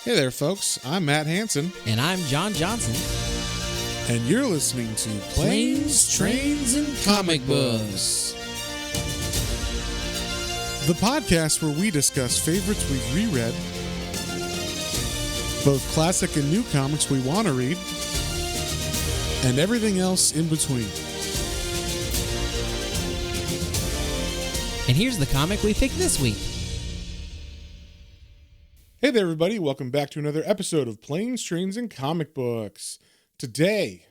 Hey there, folks. I'm Matt Hansen, And I'm John Johnson. and you're listening to Planes, Trains, and Comic Books, the podcast where we discuss favorites we've reread, both classic and new comics we want to read, and everything else in between. And here's the comic we picked this week. Hey there, everybody. Welcome back to another episode of Planes, Trains, and Comic Books. Today,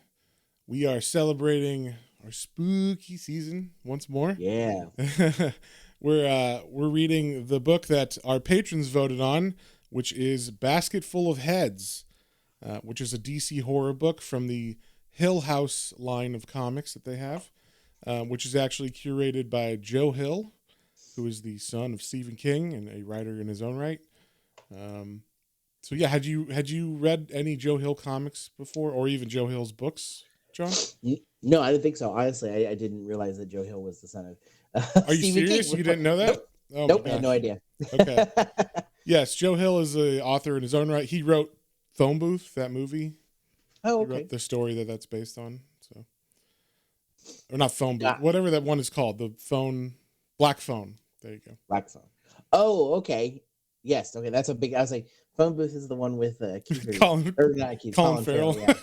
we are celebrating our spooky season once more. Yeah. We're reading the book that our patrons voted on, which is Basket Full of Heads, which is a DC horror book from the Hill House line of comics that they have, which is actually curated by Joe Hill, who is the son of Stephen King and a writer in his own right. So yeah, had you read any Joe Hill comics before, or even Joe Hill's books, John? No, I didn't think so. Honestly, I didn't realize that Joe Hill was the son of Are you Stephen serious? King. You didn't know that? Nope. Oh Nope, my I had no gosh. idea. Okay. Yes, Joe Hill is an author in his own right. He wrote Phone Booth, that movie. Oh, He okay. wrote the story that's based on. So, or not Phone Booth, Yeah. whatever that one is called. The phone, Black Phone. There you go. Black phone. Oh, okay. Yes. Okay. That's a big. I was like, phone booth is the one with Keith Colin Colin Farrell. Yeah.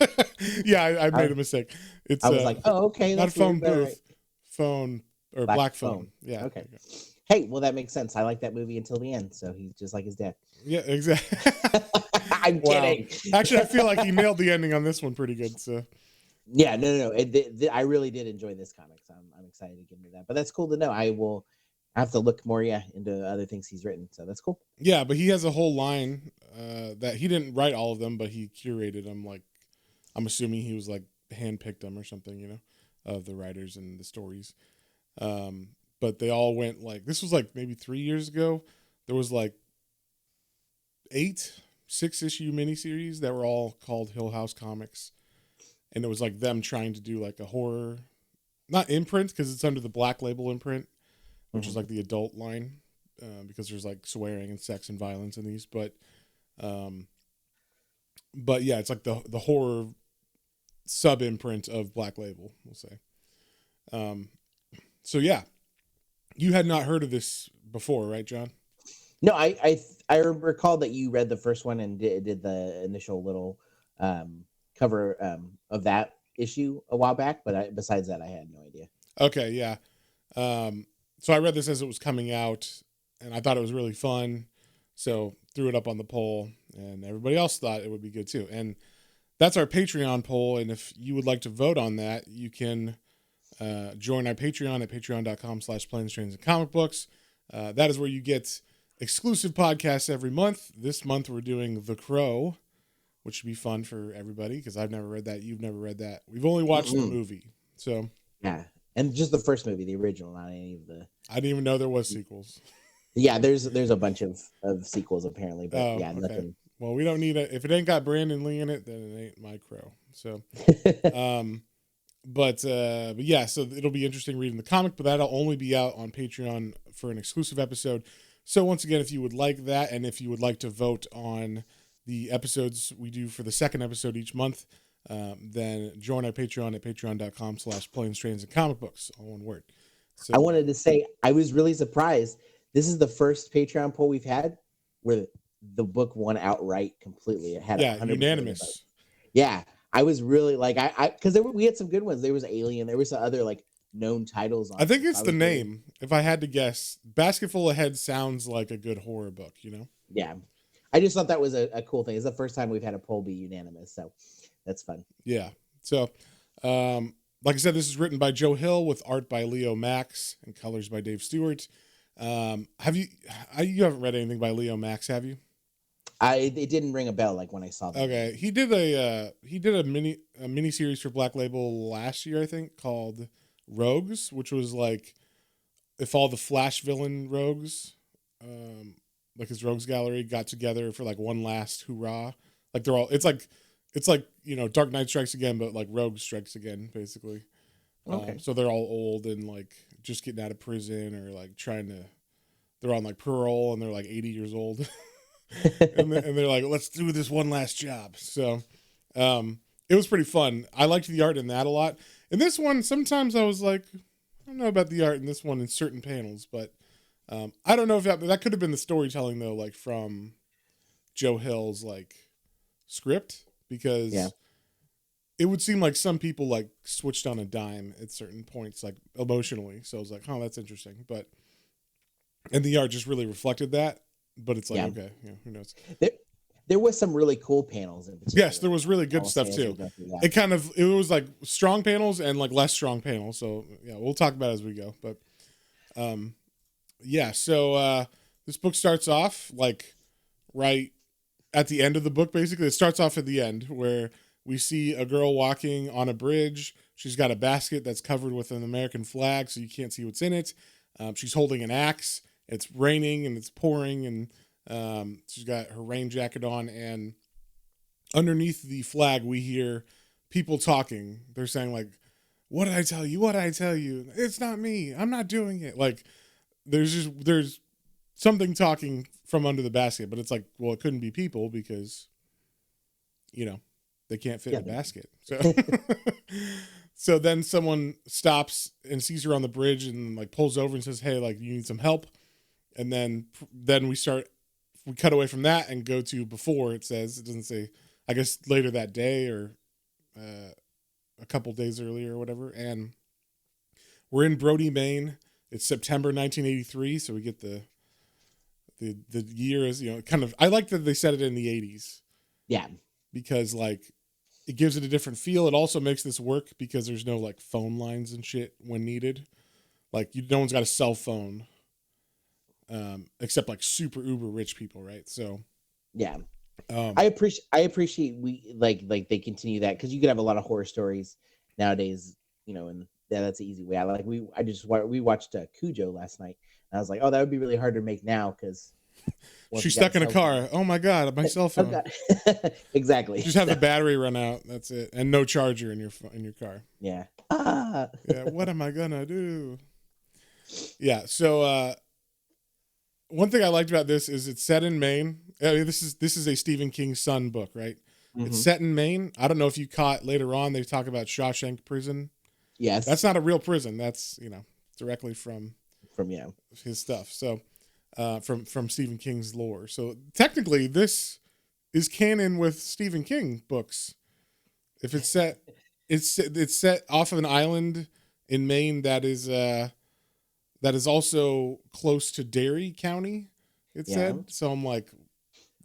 Yeah, I made a mistake. It's I was like, oh, okay. not That's Phone weird, but Booth, phone or Black Black Phone. Phone. Yeah. Okay. there you go. Hey, well, that makes sense. I like that movie until the end. So he's just like his dad. Yeah, exactly. I'm Wow. kidding. Actually, I feel like he nailed the ending on this one pretty good. So Yeah. No. I really did enjoy this comic. So I'm excited to get into that. But that's cool to know. I have to look more, into other things he's written. So that's cool. yeah, but he has a whole line that he didn't write all of them, but he curated them. Like, I'm assuming he was like handpicked them or something, of the writers and the stories. But they all went like, this was like maybe 3 years ago. There was like 8 6-issue miniseries that were all called Hill House Comics. And it was like them trying to do like a horror, not imprint because it's under the Black Label imprint, which is like the adult line, because there's like swearing and sex and violence in these. But yeah, it's like the horror sub imprint of Black Label, we'll say. So yeah, you had not heard of this before, right, John? No, I recall that you read the first one and did the initial little cover of that issue a while back, but besides that, I had no idea. Okay, yeah. So I read this as it was coming out, and I thought it was really fun. So threw it up on the poll, and everybody else thought it would be good too. And that's our Patreon poll. And if you would like to vote on that, you can join our Patreon at patreon.com/planes, trains, and comic books. That is where you get exclusive podcasts every month. This month we're doing The Crow, which should be fun for everybody because I've never read that. You've never read that. We've only watched the movie. So Yeah, and just the first movie, the original, not any of the. I didn't even know there was sequels. Yeah, there's a bunch of sequels apparently, but Oh, yeah, okay. nothing. Well, we don't need it. If it ain't got Brandon Lee in it, then it ain't my Crow. So, but yeah, so it'll be interesting reading the comic, but that'll only be out on Patreon for an exclusive episode. So once again, if you would like that, and if you would like to vote on the episodes we do for the second episode each month, then join our Patreon at patreon.com/planes, trains, and comic books, all one word. So I wanted to say I was really surprised. This is the first Patreon poll we've had where the book won outright completely. It had 100% of the vote. unanimous. Yeah, I was really like because we had some good ones. There was Alien. There was some other like known titles on. I think it. it's I the was really- name. If I had to guess, Basket Full of Heads sounds like a good horror book, Yeah, I just thought that was a cool thing. It's the first time we've had a poll be unanimous, so that's fun. Yeah. So, like I said, this is written by Joe Hill with art by Leo Max and colors by Dave Stewart. You haven't read anything by Leo Max, have you? It didn't ring a bell like when I saw that. Okay. He did a mini series for Black Label last year, I think, called Rogues, which was like if all the Flash villain rogues, like his rogues gallery, got together for like one last hurrah. Like they're all it's like Dark Knight Strikes Again, but like Rogue Strikes Again, basically. Okay. So they're all old and like just getting out of prison or like they're on like parole and they're like 80 years old. and they're like, let's do this one last job. So it was pretty fun. I liked the art in that a lot. In this one, sometimes I was like, I don't know about the art in this one in certain panels, but I don't know if that could have been the storytelling though, like from Joe Hill's like script, because Yeah. it would seem like some people like switched on a dime at certain points, like emotionally. So I was like, oh, that's interesting. But and the art just really reflected that. But it's like, Yeah. okay, yeah, who knows? There was some really cool panels in particular. Yes, there was really good I'll stuff say as we too. go through that. It was like strong panels and like less strong panels. So yeah, we'll talk about it as we go. But yeah, so this book starts off like right at the end of the book. Basically, it starts off at the end where we see a girl walking on a bridge. She's got a basket that's covered with an American flag, so you can't see what's in it. She's holding an axe. It's raining and it's pouring, and she's got her rain jacket on. And underneath the flag, we hear people talking. They're saying like, "What did I tell you? What did I tell you? It's not me. I'm not doing it." Like, there's something talking from under the basket, but it's like, well, it couldn't be people because, you know, they can't fit in the basket. So, so then someone stops and sees her on the bridge and like pulls over and says, "Hey, like, you need some help." And then we cut away from that and go to before. It doesn't say, I guess later that day or a couple days earlier or whatever. And we're in Brody, Maine. It's September 1983, so we get the year is, you know, kind of, I like that they said it in the 80s. Yeah. Because like it gives it a different feel. It also makes this work because there's no like phone lines and shit when needed. Like no one's got a cell phone. Except like super uber rich people, right? So yeah. I appreciate we like they continue that, because you could have a lot of horror stories nowadays, you know, and that's an easy way. We watched Cujo last night, and I was like, oh, that would be really hard to make now because she's stuck in a car. Oh my god, my cell phone. Exactly. Just have the battery run out. That's it, and no charger in your car. Yeah. Yeah. What am I gonna do? Yeah. So one thing I liked about this is it's set in Maine. I mean, this is a Stephen King Son book, right? Mm-hmm. It's set in Maine. I don't know if you caught later on they talk about Shawshank Prison. Yes. That's not a real prison. That's, you know, directly from his stuff. So from Stephen King's lore. So technically this is canon with Stephen King books. If it's set it's set off of an island in Maine that is also close to Derry County, it said. So I'm like,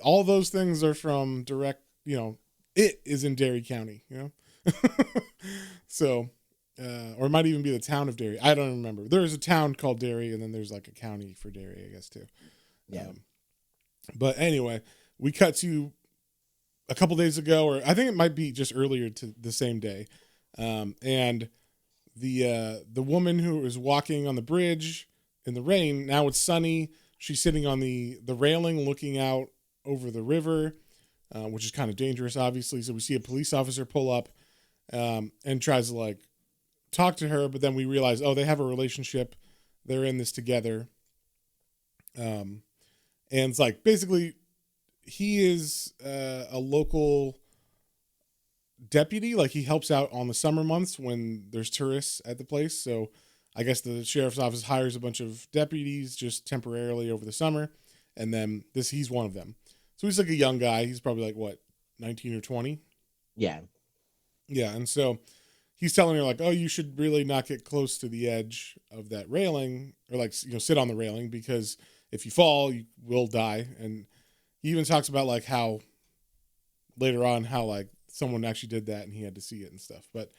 all those things are from direct, you know, it is in Derry County, you know? So, or it might even be the town of Derry. I don't remember. There's a town called Derry, and then there's like a county for Derry, I guess, too. Yeah. But anyway, we cut to a couple days ago, or I think it might be just earlier to the same day. And the woman who was walking on the bridge in the rain, now it's sunny. She's sitting on the railing looking out over the river, which is kind of dangerous, obviously. So we see a police officer pull up and tries to like talk to her, but then we realize, oh, they have a relationship. They're in this together. And it's like, basically, he is a local deputy. Like, he helps out on the summer months when there's tourists at the place. So I guess the sheriff's office hires a bunch of deputies just temporarily over the summer. And then he's one of them. So he's like a young guy. He's probably like, what, 19 or 20? Yeah. Yeah. And so he's telling her like, oh, you should really not get close to the edge of that railing, or like, you know, sit on the railing, because if you fall, you will die. And he even talks about like how later on, how like someone actually did that and he had to see it and stuff. But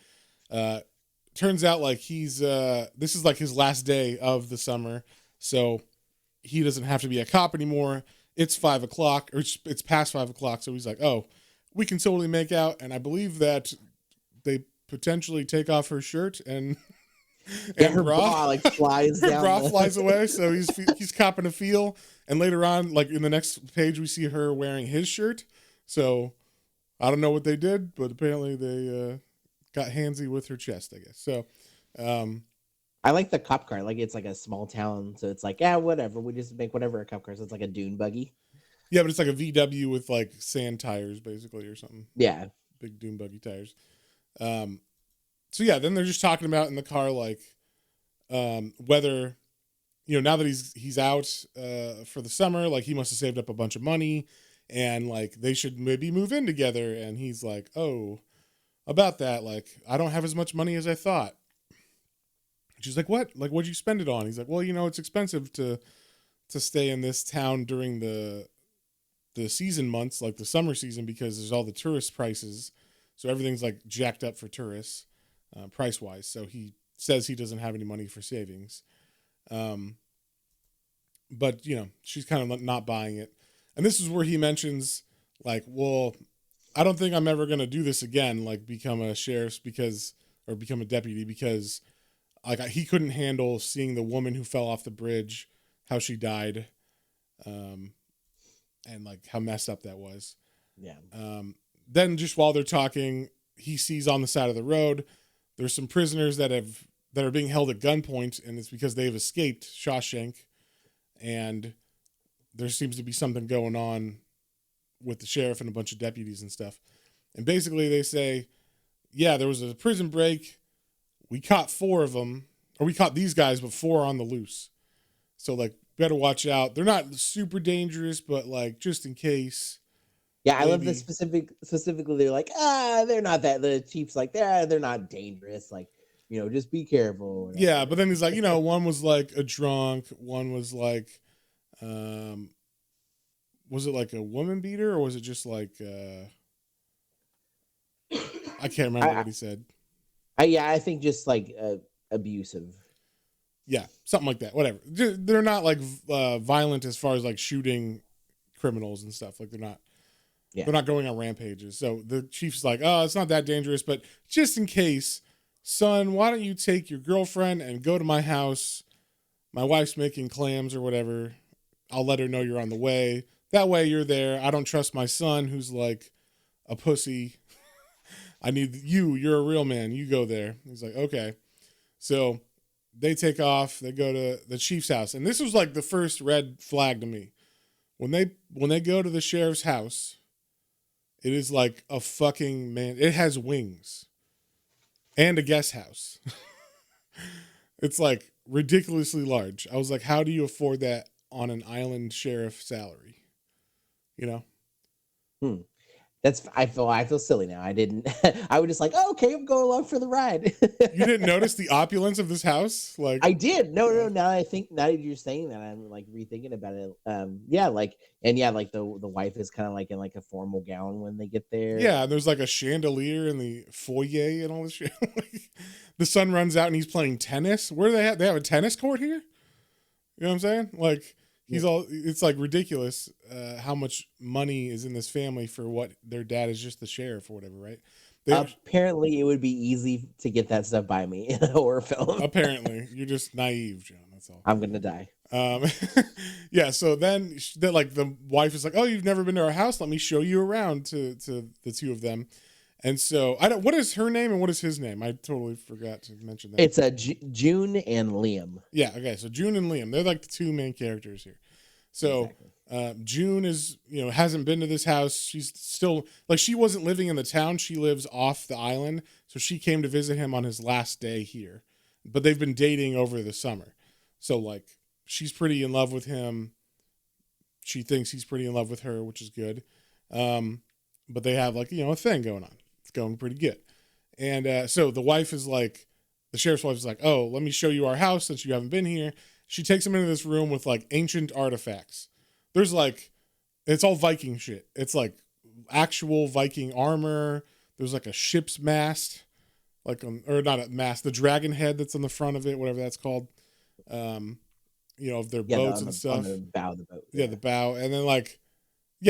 turns out like this is like his last day of the summer. So he doesn't have to be a cop anymore. It's 5 o'clock, or it's past 5 o'clock. So he's like, oh, we can totally make out. And I believe that they potentially take off her shirt and her bra like flies down. Her bra flies away. So he's copping a feel. And later on, like in the next page, we see her wearing his shirt. So I don't know what they did, but apparently they got handsy with her chest, I guess. So I like the cop car. Like, it's like a small town, so it's like, yeah, whatever. We just make whatever a cop car. So it's like a dune buggy. Yeah, but it's like a VW with like sand tires, basically, or something. Yeah. Big dune buggy tires. So yeah, then they're just talking about in the car like whether now that he's out for the summer, like he must have saved up a bunch of money, and like they should maybe move in together. And he's like, oh, about that, like I don't have as much money as I thought. She's like, what? Like, what'd you spend it on? He's like, well, it's expensive to stay in this town during the season months, like the summer season, because there's all the tourist prices. So everything's like jacked up for tourists, price wise. So he says he doesn't have any money for savings. But she's kind of not buying it. And this is where he mentions like, well, I don't think I'm ever going to do this again. Like become a sheriff or become a deputy because like he couldn't handle seeing the woman who fell off the bridge, how she died. And like how messed up that was. Yeah. Then just while they're talking, he sees on the side of the road, there's some prisoners that are being held at gunpoint, and it's because they've escaped Shawshank, and there seems to be something going on with the sheriff and a bunch of deputies and stuff. And basically they say, yeah, there was a prison break. We caught 4 of them, or we caught these guys, but 4 are on the loose. So like, better watch out. They're not super dangerous, but like just in case. Yeah, I love the specifically. They're like, they're not that. The chief's like, they're not dangerous. Like, just be careful. Yeah, but then he's like, one was like a drunk. One was like, was it like a woman beater or was it just like, I can't remember what he said. I think just like abusive. Yeah, something like that. Whatever. They're not like violent as far as like shooting criminals and stuff. Like they're not. Yeah. They're not going on rampages. So the chief's like, oh, it's not that dangerous, but just in case, son, why don't you take your girlfriend and go to my house? My wife's making clams or whatever. I'll let her know you're on the way. That way you're there. I don't trust my son who's like a pussy. I need you. You're a real man. You go there. He's like, okay. So they take off. They go to the chief's house. And this was like the first red flag to me. When they go to the sheriff's house, it is like a fucking man. It has wings and a guest house. It's like ridiculously large. I was like, how do you afford that on an island sheriff salary? I feel silly now. I didn't. I was just like, oh, okay, I'm going along for the ride. You didn't notice the opulence of this house? Like I did. No. Now that you're saying that, I'm like rethinking about it. Like the wife is kind of like in like a formal gown when they get there. Yeah, and there's like a chandelier in the foyer and all this shit. The son runs out and he's playing tennis. Where do they have? They have a tennis court here. You know what I'm saying? Like it's like ridiculous how much money is in this family for what their dad is just the sheriff or whatever, right? Apparently, it would be easy to get that stuff by me in a horror film. Apparently, you're just naive, John. That's all. I'm gonna die. Yeah. So then, like the wife is like, "Oh, you've never been to our house? Let me show you around." To the two of them, and so I don't. What is her name and what is his name? I totally forgot to mention that. It's June and Liam. Yeah. Okay. So June and Liam, they're like the 2 main characters here. So. Exactly. June is, hasn't been to this house. She's still like, she wasn't living in the town. She lives off the island. So she came to visit him on his last day here, but they've been dating over the summer. So like, she's pretty in love with him. She thinks he's pretty in love with her, which is good. But they have like, a thing going on. It's going pretty good. And so the wife is like, the sheriff's wife is like, oh, let me show you our house since you haven't been here. She takes him into this room with like ancient artifacts. There's like, it's all Viking shit. It's like actual Viking armor. There's like a ship's mast, or not a mast, the dragon head that's on the front of it, whatever that's called. Of their boats and stuff. On the bow of the boat. Yeah, the bow. And then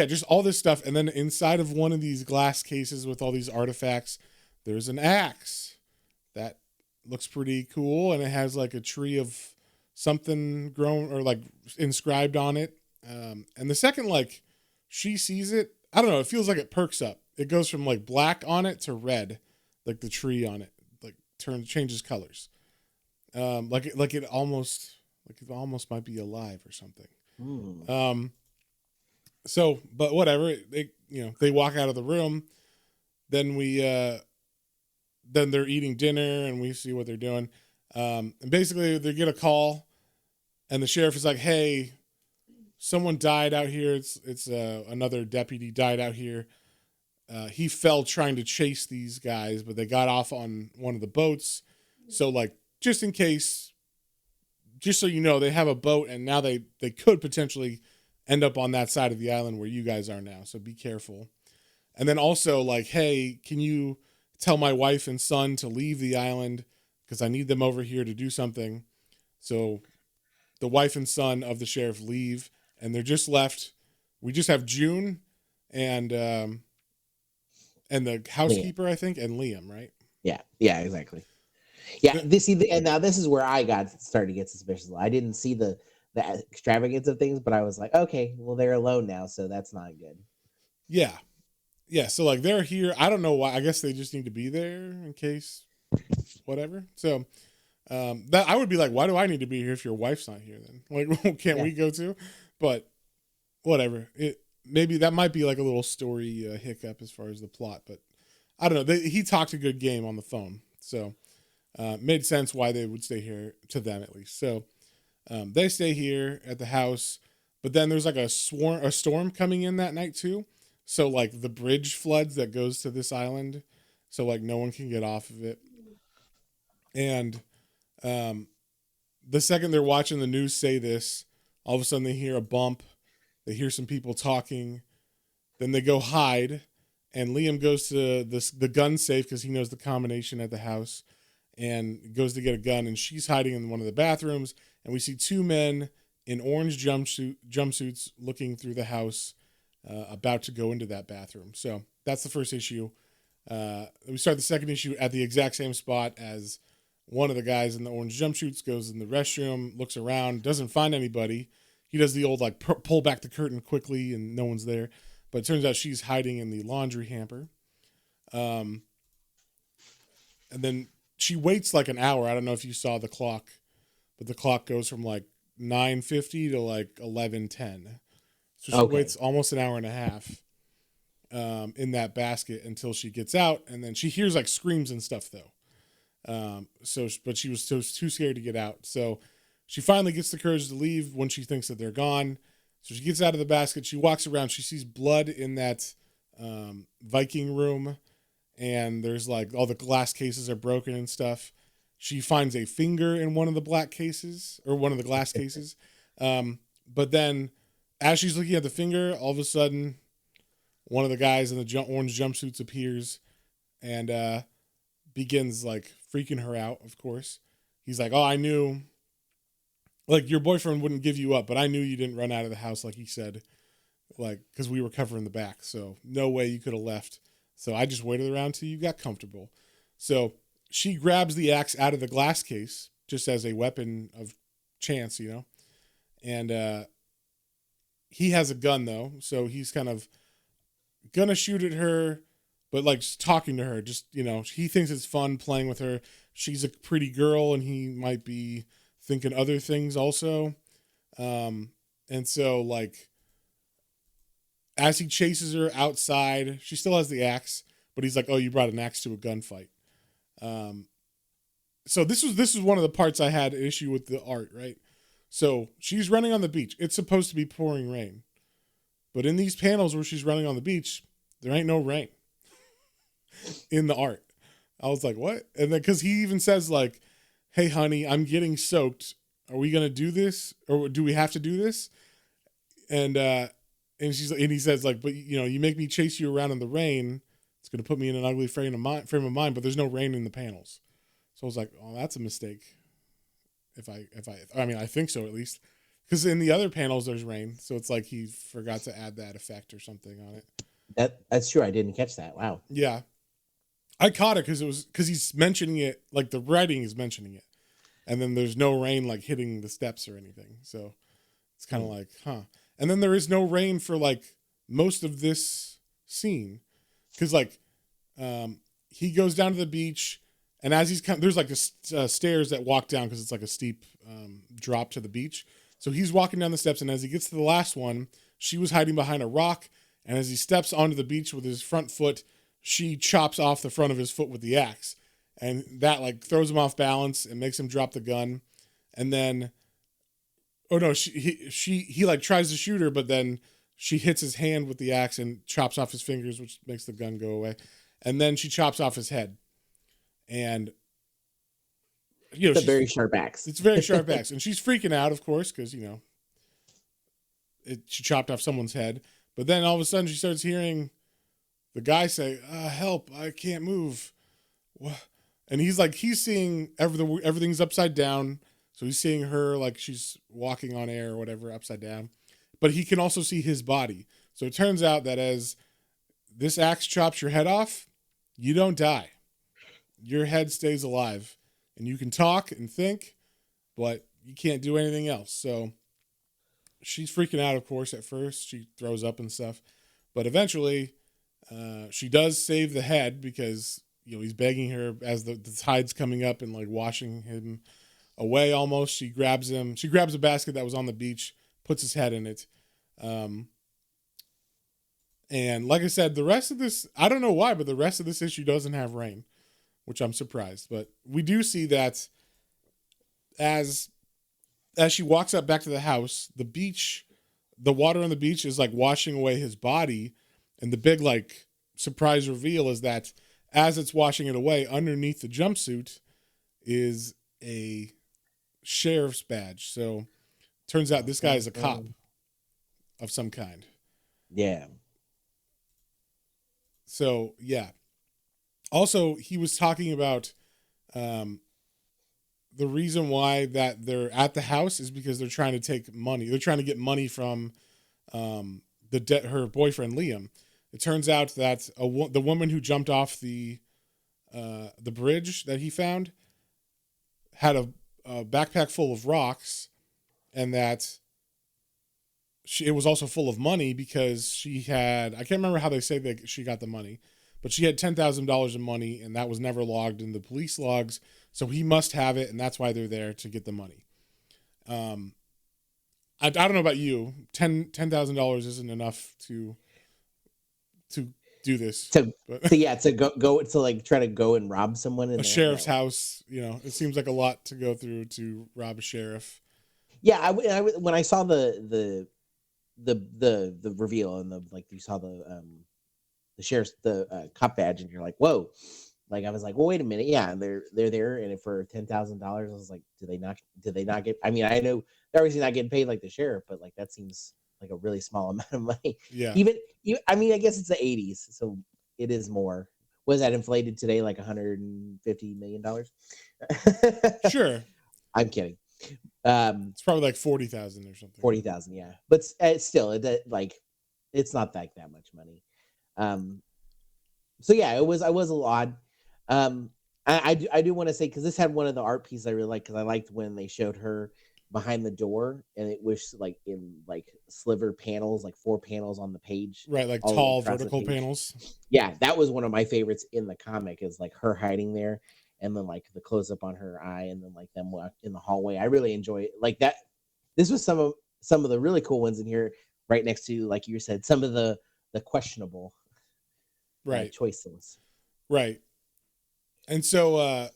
just all this stuff. And then inside of one of these glass cases with all these artifacts, there's an axe that looks pretty cool. And it has like a tree of something grown or like inscribed on it. And the second, she sees it, I don't know, it feels like it perks up. It goes from like black on it to red, like the tree on it, changes colors. It almost might be alive or something. So, but whatever. They walk out of the room. Then then they're eating dinner, and we see what they're doing. And basically, they get a call, and the sheriff is like, "Hey, someone died out here. It's another deputy died out here. He fell trying to chase these guys, but they got off on one of the boats. So, like, just in case, just so you know, they have a boat, and now they could potentially end up on that side of the island where you guys are now. So be careful. And then also, like, hey, can you tell my wife and son to leave the island because I need them over here to do something." So the wife and son of the sheriff leave, and they're just left. We just have June and the housekeeper, I think, and Liam, right? Yeah, exactly. Yeah, and now this is where I started to get suspicious. I didn't see the extravagance of things, but I was like, okay, well, they're alone now, so that's not good. Yeah. So like they're here. I don't know why. I guess they just need to be there in case whatever. So that I would be like, why do I need to be here if your wife's not here then? Like, can't we go too? But whatever. Maybe that might be like a little story hiccup as far as the plot, but I don't know. He talked a good game on the phone, so made sense why they would stay here, to them at least. So they stay here at the house, but then there's like a storm coming in that night too. So like the bridge floods that goes to this island, so like no one can get off of it. And the second they're watching the news say this, all of a sudden they hear a bump. They hear some people talking. Then they go hide, and Liam goes to the gun safe because he knows the combination at the house, and goes to get a gun. And she's hiding in one of the bathrooms. And we see two men in orange jumpsuits looking through the house, about to go into that bathroom. So that's the first issue. We start the second issue at the exact same spot as one of the guys in the orange jumpsuits goes in the restroom, looks around, doesn't find anybody. He does the old like pull back the curtain quickly and no one's there. But it turns out she's hiding in the laundry hamper. And then she waits like an hour. I don't know if you saw the clock, but the clock goes from like 9:50 to like 11:10. So she waits almost an hour and a half in that basket until she gets out. And then she hears like screams and stuff though. But she was too scared to get out. So she finally gets the courage to leave when she thinks that they're gone. So she gets out of the basket. She walks around. She sees blood in that Viking room. And there's like all the glass cases are broken and stuff. She finds a finger in one of the black cases or one of the glass cases. But then as she's looking at the finger, all of a sudden one of the guys in the orange jumpsuits appears and begins like freaking her out, of course. He's like, "Oh, I knew, like, your boyfriend wouldn't give you up, but I knew you didn't run out of the house like he said, like, because we were covering the back. So no way you could have left. So I just waited around till you got comfortable." So she grabs the axe out of the glass case just as a weapon of chance, and he has a gun though. So he's kind of gonna shoot at her, but like talking to her, just, he thinks it's fun playing with her. She's a pretty girl and he might be thinking other things also. And so like, as he chases her outside, she still has the axe, but he's like, "Oh, you brought an axe to a gunfight." So this is one of the parts I had issue with the art, right? So she's running on the beach. It's supposed to be pouring rain, but in these panels where she's running on the beach, there ain't no rain in the art. I was like, what? And then, because he even says like, "Hey, honey, I'm getting soaked. Are we going to do this? Or do we have to do this?" And he says like, "But you make me chase you around in the rain. It's going to put me in an ugly frame of mind, but there's no rain in the panels." So I was like, "Oh, that's a mistake." I think so, at least. Because in the other panels, there's rain. So it's like he forgot to add that effect or something on it. That's true. I didn't catch that. Wow. Yeah. I caught it because he's mentioning it, like the writing is mentioning it. And then there's no rain like hitting the steps or anything. So it's kind of like, huh. And then there is no rain for like most of this scene. Because like he goes down to the beach, and as he's there's like stairs that walk down because it's like a steep drop to the beach. So he's walking down the steps, and as he gets to the last one, she was hiding behind a rock, and as he steps onto the beach with his front foot, she chops off the front of his foot with the axe. And that like throws him off balance and makes him drop the gun. And then, oh no, he like tries to shoot her, but then she hits his hand with the axe and chops off his fingers, which makes the gun go away. And then she chops off his head. And it's a very sharp axe. It's very sharp axe, and she's freaking out, of course, because she chopped off someone's head. But then all of a sudden, she starts hearing the guy say, "Help! I can't move." And he's seeing everything's upside down, so he's seeing her like she's walking on air or whatever, upside down. But he can also see his body. So it turns out that as this axe chops your head off, you don't die. Your head stays alive. And you can talk and think, but you can't do anything else. So she's freaking out, of course, at first. She throws up and stuff. But eventually, she does save the head because, he's begging her as the tide's coming up and, like, washing him away almost. She grabs him. She grabs a basket that was on the beach, puts his head in it. And like I said, the rest of this, I don't know why, but the rest of this issue doesn't have rain, which I'm surprised. But we do see that as she walks up back to the house, the water on the beach is like washing away his body. And the big like surprise reveal is that as it's washing it away, underneath the jumpsuit is a sheriff's badge. So turns out this guy is a cop of some kind. Yeah. So, yeah. Also, he was talking about the reason why that they're at the house is because they're trying to take money. They're trying to get money from her boyfriend, Liam. It turns out that the woman who jumped off the bridge that he found had a backpack full of rocks, and that it was also full of money because she had, I can't remember how they say that she got the money, but she had $10,000 in money, and that was never logged in the police logs. So he must have it, and that's why they're there to get the money. I don't know about you. $10,000 isn't enough to do this. To go to like try to go and rob someone in a sheriff's house. It seems like a lot to go through to rob a sheriff. Yeah, I when I saw the reveal and you saw the sheriff's cop badge, and you're like, whoa. Like, I was like, well, wait a minute. Yeah, they're there, and for $10,000, I was like, do they not get? I mean, I know they're obviously not getting paid like the sheriff, but like that seems like a really small amount of money. Yeah. I mean, I guess it's the '80s, so it is more. Was that inflated today, like $150 million? Sure. I'm kidding. It's probably like 40,000 or something. 40,000, yeah, but still, it's not that much money. So yeah, I was a little odd. I do want to say, because this had one of the art pieces I really liked, because I liked when they showed her behind the door, and it was like in like sliver panels, like 4 panels on the page, right? Like tall vertical panels. Yeah, that was one of my favorites in the comic, is like her hiding there, and then like the close up on her eye, and then like them in the hallway. I really enjoy it. Like that. This was some of the really cool ones in here, right next to, like you said, some of the questionable choices. Right. And so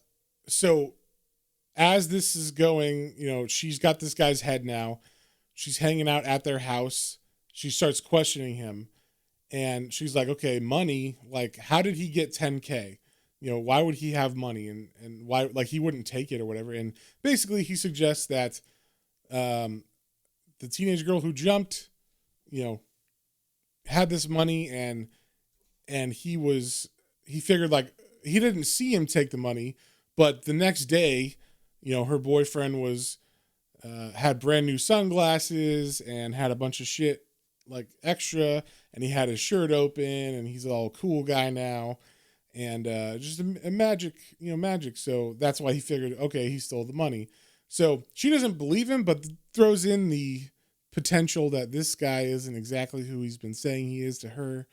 as this is going, she's got this guy's head now. She's hanging out at their house. She starts questioning him, and she's like, okay, money, like, how did he get 10K? Why would he have money, and why, like, he wouldn't take it or whatever. And basically he suggests that the teenage girl who jumped, had this money, and he figured, like, he didn't see him take the money, but the next day, her boyfriend had brand new sunglasses and had a bunch of shit like extra, and he had his shirt open, and he's all cool guy now, and just a magic. So that's why he figured, okay, he stole the money. So she doesn't believe him, but throws in the potential that this guy isn't exactly who he's been saying he is to her,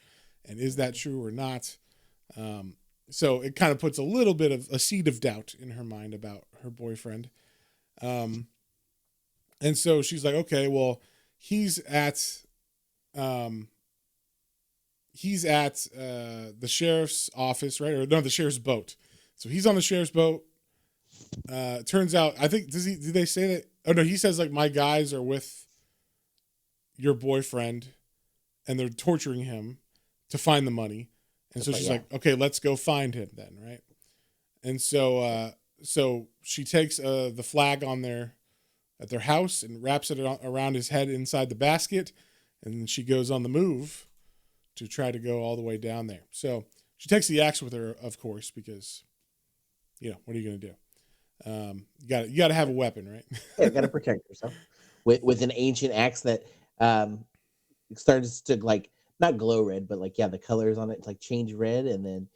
and is that true or not? So it kind of puts a little bit of a seed of doubt in her mind about her boyfriend. And so she's like, okay, well, he's at um, he's at the sheriff's office, right? Or no, the sheriff's boat. So he's on the sheriff's boat. Turns out, I think, did they say that? Oh no, he says like, my guys are with your boyfriend and they're torturing him to find the money. And so she's like, okay, let's go find him then, right? And so so she takes the flag at their house and wraps it around his head inside the basket, and then she goes on the move to try to go all the way down there. So she takes the axe with her, of course, because, what are you going to do? You got to have a weapon, right? Yeah, got to protect yourself with an ancient axe that starts to like not glow red, but like the colors on it like change red, and then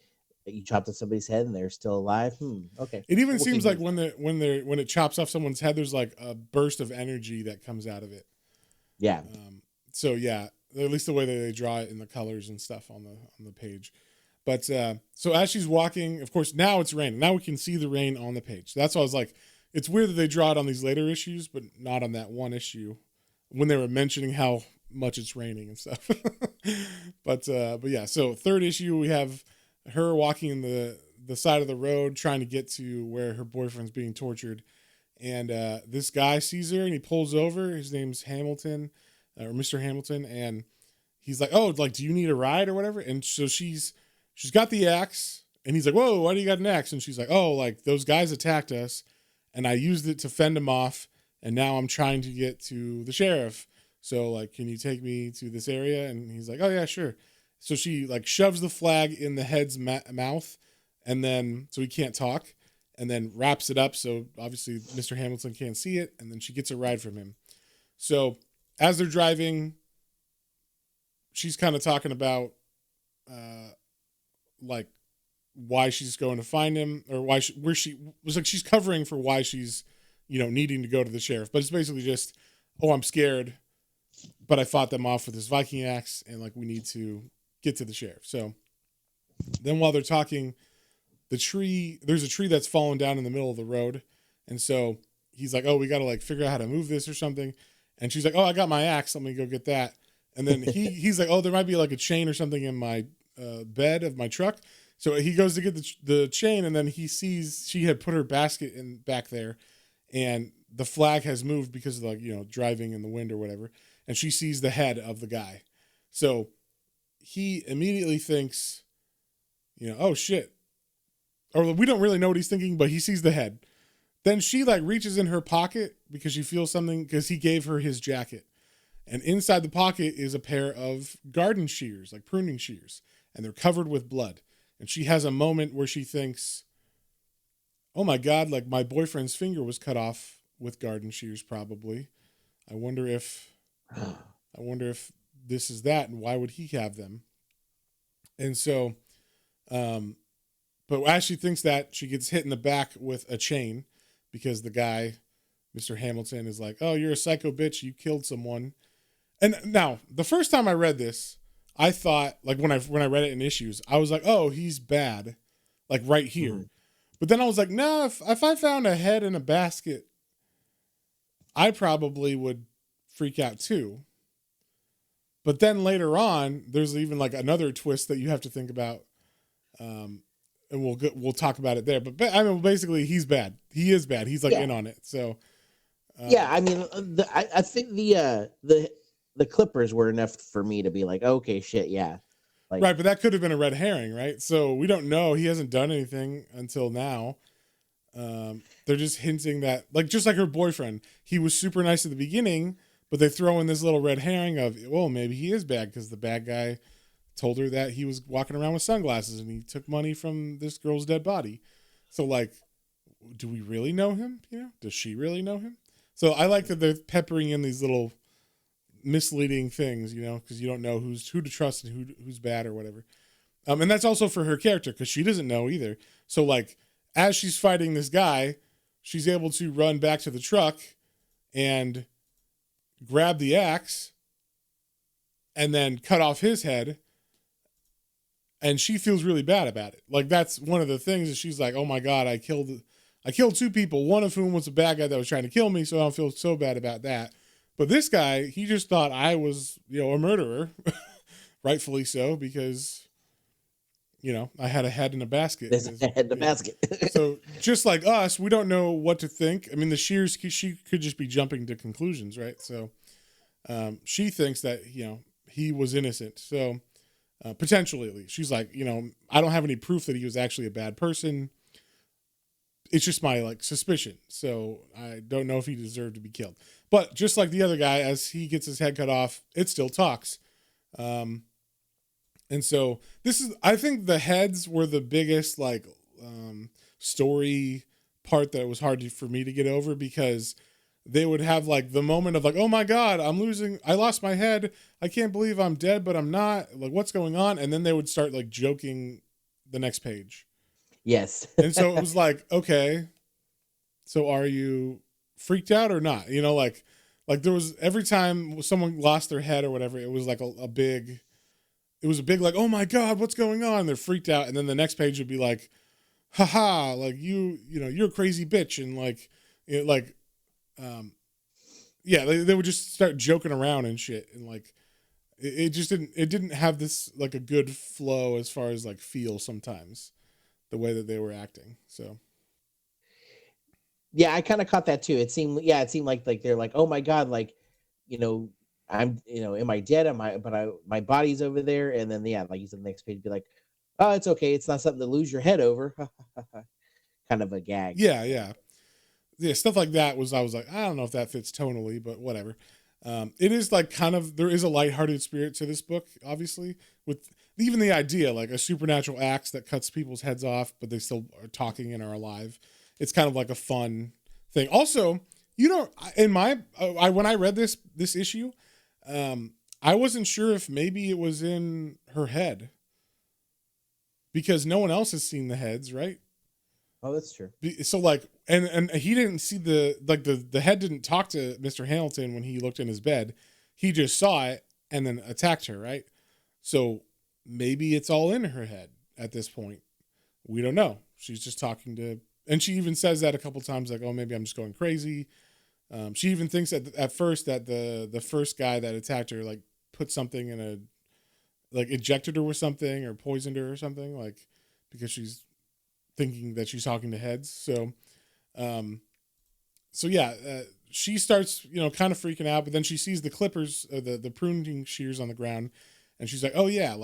you chopped off somebody's head and they're still alive. Okay. It even seems like when it chops off someone's head, there's like a burst of energy that comes out of it. Yeah. So yeah, at least the way that they draw it in the colors and stuff on the page. But so as she's walking, of course, now it's raining. Now we can see the rain on the page. So that's why I was like, it's weird that they draw it on these later issues, but not on that one issue when they were mentioning how much it's raining and stuff. But yeah, so third issue, we have her walking in the side of the road trying to get to where her boyfriend's being tortured. And this guy sees her and he pulls over. His name's Hamilton, or Mr. Hamilton. And he's like, oh, like, do you need a ride or whatever? And so she's got the axe, and he's like, whoa, why do you got an axe? And she's like, oh, like those guys attacked us and I used it to fend them off. And now I'm trying to get to the sheriff. So like, can you take me to this area? And he's like, oh yeah, sure. So she like shoves the flag in the head's mouth, and then so he can't talk, and then wraps it up so obviously Mr. Hamilton can't see it, and then she gets a ride from him. So as they're driving, she's kind of talking about like why she's going to find him, or why she's covering for why she's needing to go to the sheriff. But it's basically just, oh, I'm scared, but I fought them off with this Viking axe, and like we need to get to the sheriff. So then while they're talking, there's a tree that's fallen down in the middle of the road. And so he's like, oh, we got to like figure out how to move this or something. And she's like, oh, I got my axe. Let me go get that. And then he's like, oh, there might be like a chain or something in my bed of my truck. So he goes to get the chain, and then he sees she had put her basket in back there, and the flag has moved because of like, driving in the wind or whatever. And she sees the head of the guy. So he immediately thinks, oh shit. Or we don't really know what he's thinking, but he sees the head. Then she like reaches in her pocket because she feels something, because he gave her his jacket. And inside the pocket is a pair of garden shears, like pruning shears. And they're covered with blood. And she has a moment where she thinks, oh my God, like my boyfriend's finger was cut off with garden shears probably. I wonder if this is that, and why would he have them? And so, but as she thinks that, she gets hit in the back with a chain because the guy, Mr. Hamilton, is like, oh, you're a psycho bitch. You killed someone. And now, the first time I read this, I thought, like when I read it in issues, I was like, oh, he's bad, like right here. Mm-hmm. But then I was like, no, if I found a head in a basket, I probably would freak out too. But then later on, there's even like another twist that you have to think about, and we'll talk about it there. But I mean, basically, he's bad. He is bad. He's like in on it. So I mean, I think the clippers were enough for me to be like, okay, shit, yeah. Like, right, but that could have been a red herring, right? So we don't know. He hasn't done anything until now. They're just hinting that, like, just like her boyfriend, he was super nice at the beginning, but they throw in this little red herring of, well, maybe he is bad because the bad guy told her that he was walking around with sunglasses and he took money from this girl's dead body. So, like, do we really know him? Does she really know him? So I like that they're peppering in these little misleading things, because you don't know who to trust and who's bad or whatever. And that's also for her character, because she doesn't know either. So, like, as she's fighting this guy, she's able to run back to the truck and grab the axe and then cut off his head. And she feels really bad about it. Like, that's one of the things that she's like, oh my God, I killed two people, one of whom was a bad guy that was trying to kill me, so I don't feel so bad about that. But this guy, he just thought I was, a murderer, rightfully so, because, I had a head in a basket. There's a head in the basket. So just like us, we don't know what to think. I mean, the Shears, she could just be jumping to conclusions, right? So she thinks that, he was innocent. So potentially, at least. She's like, I don't have any proof that he was actually a bad person. It's just my suspicion. So I don't know if he deserved to be killed. But just like the other guy, as he gets his head cut off, it still talks. And so I think the heads were the biggest story part that it was hard for me to get over, because they would have the moment of oh my God, I lost my head. I can't believe I'm dead, but I'm not. What's going on? And then they would start joking the next page. Yes. And so it was okay, so are you freaked out or not? There was, every time someone lost their head or whatever, it was a big, oh my God, what's going on? They're freaked out. And then the next page would be haha, you're a crazy bitch. And they would just start joking around and shit. And it just didn't have this a good flow as far as feel sometimes, the way that they were acting. So yeah, I kind of caught that too. It seemed like they're oh my God, I'm, am I dead? My body's over there. And then, like you said, the next page be oh, it's okay. It's not something to lose your head over. Kind of a gag. Yeah. Stuff like that I was I don't know if that fits tonally, but whatever. It is there is a lighthearted spirit to this book, obviously, with even the idea, a supernatural axe that cuts people's heads off, but they still are talking and are alive. It's kind of a fun thing. Also, in when I read this issue, I wasn't sure if maybe it was in her head, because no one else has seen the heads, right? Oh, that's true. So and he didn't see the head didn't talk to Mr. Hamilton when he looked in his bed. He just saw it and then attacked her, right? So maybe it's all in her head at this point. We don't know. She's just talking and she even says that a couple times, oh, maybe I'm just going crazy. She even thinks at first that the first guy that attacked her put something in a injected her with something or poisoned her or something, because she's thinking that she's talking to heads. So she starts kind of freaking out, but then she sees the clippers, the pruning shears on the ground, and she's like, oh yeah,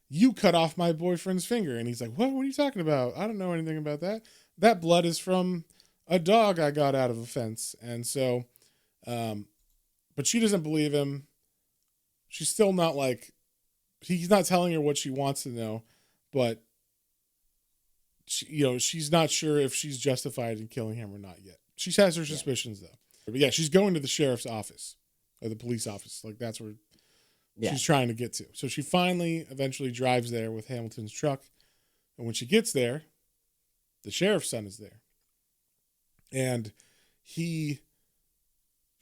you cut off my boyfriend's finger. And he's like, what are you talking about? I don't know anything about that. That blood is from a dog I got out of a fence. And so but she doesn't believe him. She's still not he's not telling her what she wants to know, but she, she's not sure if she's justified in killing him or not yet. She has her suspicions though. But yeah, she's going to the sheriff's office or the police office. That's where she's trying to get to. So she finally eventually drives there with Hamilton's truck. And when she gets there, the sheriff's son is there. And he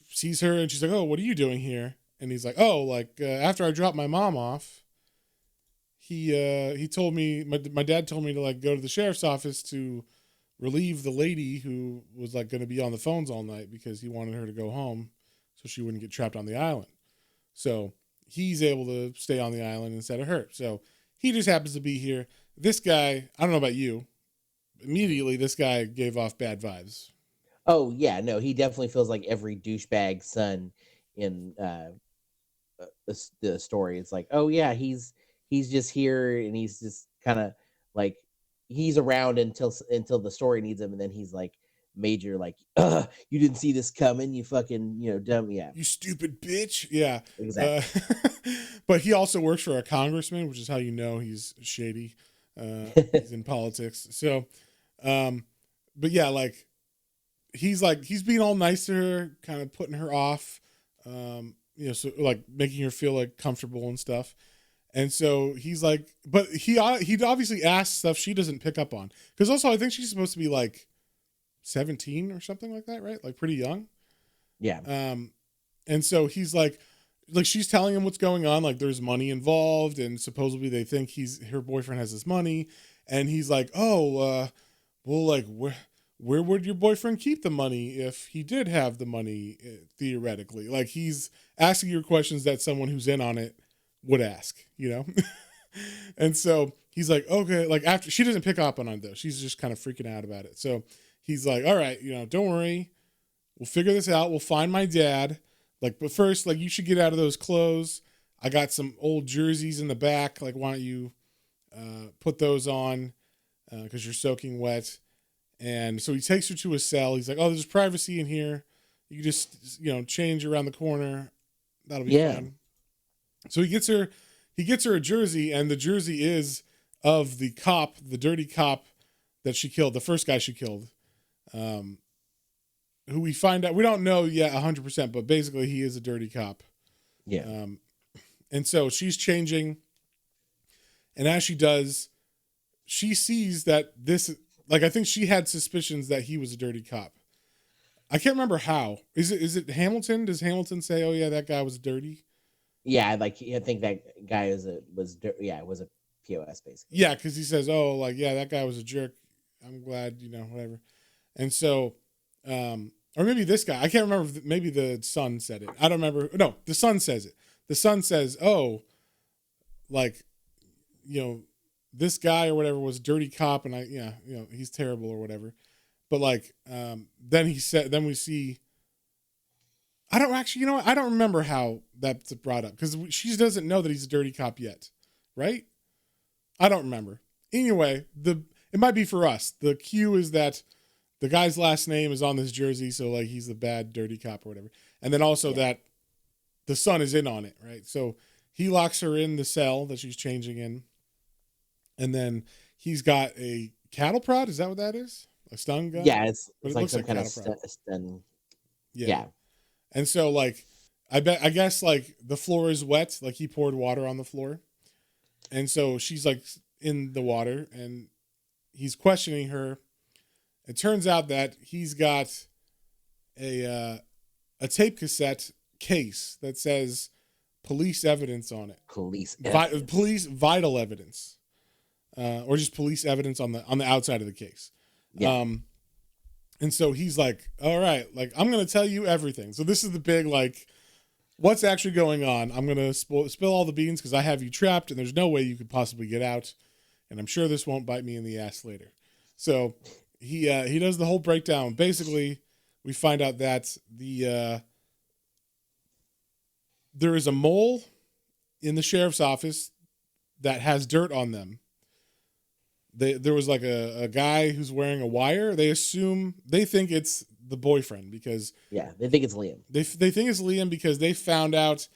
sees her and she's like, oh, what are you doing here? And he's like, oh, after I dropped my mom off, he told me, my dad told me to go to the sheriff's office to relieve the lady who was going to be on the phones all night, because he wanted her to go home so she wouldn't get trapped on the island. So he's able to stay on the island instead of her. So he just happens to be here. This guy, I don't know about you, immediately this guy gave off bad vibes. Oh yeah, no, he definitely feels like every douchebag son in the story. It's oh yeah, he's just here and he's just kind of he's around until the story needs him, and then he's major you didn't see this coming, you fucking dumb, yeah, you stupid bitch. Yeah, exactly. But he also works for a congressman, which is how he's shady. He's in politics. So but yeah, he's being all nice to her, kind of putting her off, so making her feel comfortable and stuff. And so he's but he obviously asks stuff she doesn't pick up on, because also I think she's supposed to be 17 or something like that, right? Pretty young. Yeah. And so he's she's telling him what's going on, there's money involved, and supposedly they think her boyfriend has this money, and he's oh, well, where would your boyfriend keep the money if he did have the money, theoretically? Like, he's asking you questions that someone who's in on it would ask, you know? And so he's like, okay, like, after she doesn't pick up on it though. She's just kind of freaking out about it. So he's like, all right, you know, don't worry. We'll figure this out. We'll find my dad. Like, but first, like, you should get out of those clothes. I got some old jerseys in the back. Like, why don't you put those on? Because you're soaking wet. And so he takes her to a cell. He's like, oh, there's privacy in here. You can just, you know, change around the corner. That'll be fun. So he gets her a jersey, and the jersey is of the cop, the dirty cop that she killed, the first guy she killed. Who we find out, we don't know yet 100%, but basically he is a dirty cop. Yeah. And so she's changing. And as she does, she sees that this, like, I think she had suspicions that he was a dirty cop. I can't remember how. Is it Hamilton? Does Hamilton say, oh yeah, that guy was dirty? Yeah, like, I think that guy was a POS basically. Yeah, because he says, oh, like, yeah, that guy was a jerk. I'm glad, you know, whatever. And so, or maybe this guy, I can't remember. Maybe the son said it. I don't remember. No, the son says it. The son says, oh, like, you know, this guy or whatever was a dirty cop, and he's terrible or whatever. But like, then we see, I don't actually, you know what? I don't remember how that's brought up, because she doesn't know that he's a dirty cop yet. Right? I don't remember. Anyway, it might be for us. The cue is that the guy's last name is on this jersey, so like he's the bad dirty cop or whatever. And then also that the son is in on it, right? So he locks her in the cell that she's changing in. And then he's got a cattle prod. Is that what that is? A stun gun? Yeah, it's But it like looks some like kind of cattle prod. stun. Yeah. And so like, I guess like the floor is wet. Like he poured water on the floor. And so she's like in the water and he's questioning her. It turns out that he's got a tape cassette case that says police evidence on it. Police vital evidence, or just police evidence on the outside of the case. Yeah. And so he's like, all right, like, I'm going to tell you everything. So this is the big, like, what's actually going on. I'm going to spill all the beans because I have you trapped and there's no way you could possibly get out. And I'm sure this won't bite me in the ass later. So he does the whole breakdown. Basically, we find out that there is a mole in the sheriff's office that has dirt on them. There was like a guy who's wearing a wire. They think it's the boyfriend because they think it's Liam. They think it's Liam because they found out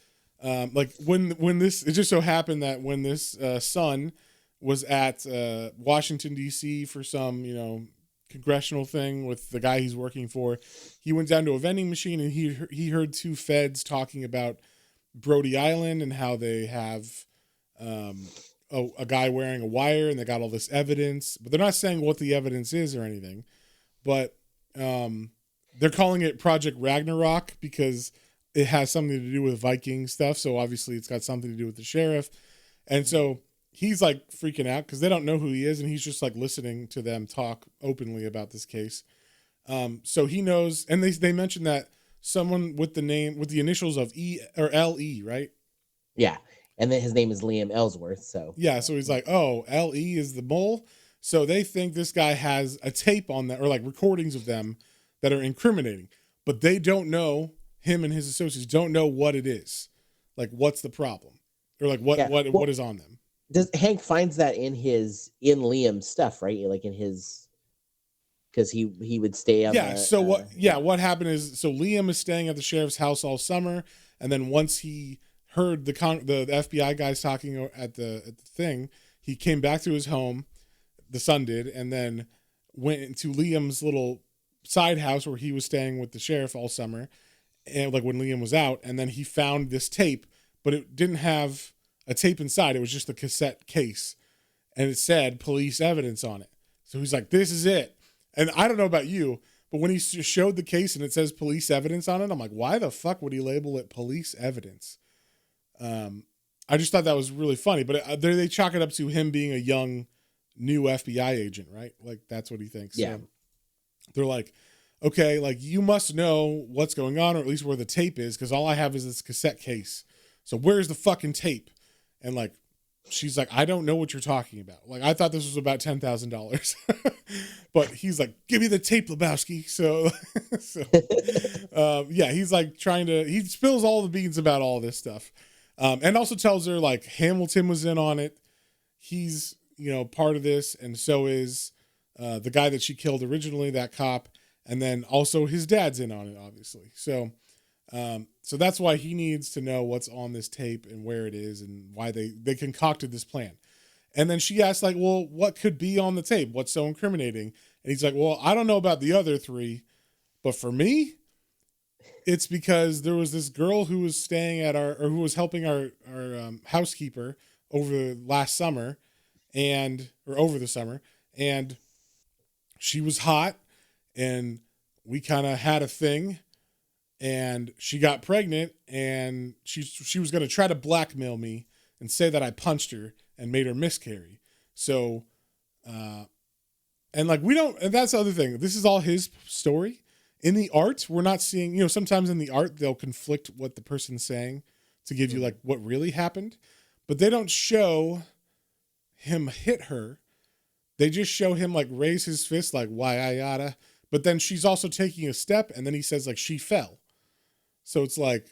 like when this, it just so happened that when this son was at Washington D.C. for some, you know, congressional thing with the guy he's working for, he went down to a vending machine and he heard two feds talking about Brody Island and how they have a guy wearing a wire and they got all this evidence, but they're not saying what the evidence is or anything, but they're calling it Project Ragnarok because it has something to do with Viking stuff. So obviously it's got something to do with the sheriff. And so he's like freaking out because they don't know who he is. And he's just like listening to them talk openly about this case. So he knows, and they mentioned that someone with the initials of E or LE, right? Yeah. And then his name is Liam Ellsworth. So yeah. So he's like, oh, LE is the mole. So they think this guy has a tape on that, or like recordings of them that are incriminating, but they don't know, him and his associates don't know what it is. Like, what's the problem? Or like what is on them? Does Hank finds that in Liam's stuff, right? Like in his, because he would stay up. Yeah. What happened is, so Liam is staying at the sheriff's house all summer. And then once he heard the FBI guys talking at the thing, he came back to his home, the son did, and then went into Liam's little side house where he was staying with the sheriff all summer, and like when Liam was out, and then he found this tape, but it didn't have a tape inside. It was just a cassette case, and it said police evidence on it. So he's like, this is it. And I don't know about you, but when he showed the case and it says police evidence on it, I'm like, why the fuck would he label it police evidence? I just thought that was really funny, but they chalk it up to him being a young, new FBI agent, right? Like that's what he thinks. Yeah. they're like, okay, like you must know what's going on, or at least where the tape is, because all I have is this cassette case. So where's the fucking tape? And like, she's like, I don't know what you're talking about. Like, I thought this was about $10,000, but he's like, give me the tape, Lebowski. So, yeah, he's like he spills all the beans about all this stuff. And also tells her like Hamilton was in on it. He's, part of this. And so is the guy that she killed originally, that cop. And then also his dad's in on it, obviously. So that's why he needs to know what's on this tape and where it is and why they concocted this plan. And then she asks like, well, what could be on the tape? What's so incriminating? And he's like, well, I don't know about the other three, but for me, it's because there was this girl who was staying at who was helping our housekeeper over last summer or over the summer. And she was hot and we kind of had a thing. And she got pregnant, and she was going to try to blackmail me and say that I punched her and made her miscarry. So, and like and that's the other thing. This is all his story. In the art, we're not seeing, sometimes in the art, they'll conflict what the person's saying to give you like what really happened. But they don't show him hit her. They just show him like raise his fist, like, why I yada. But then she's also taking a step, and then he says like she fell. So it's like,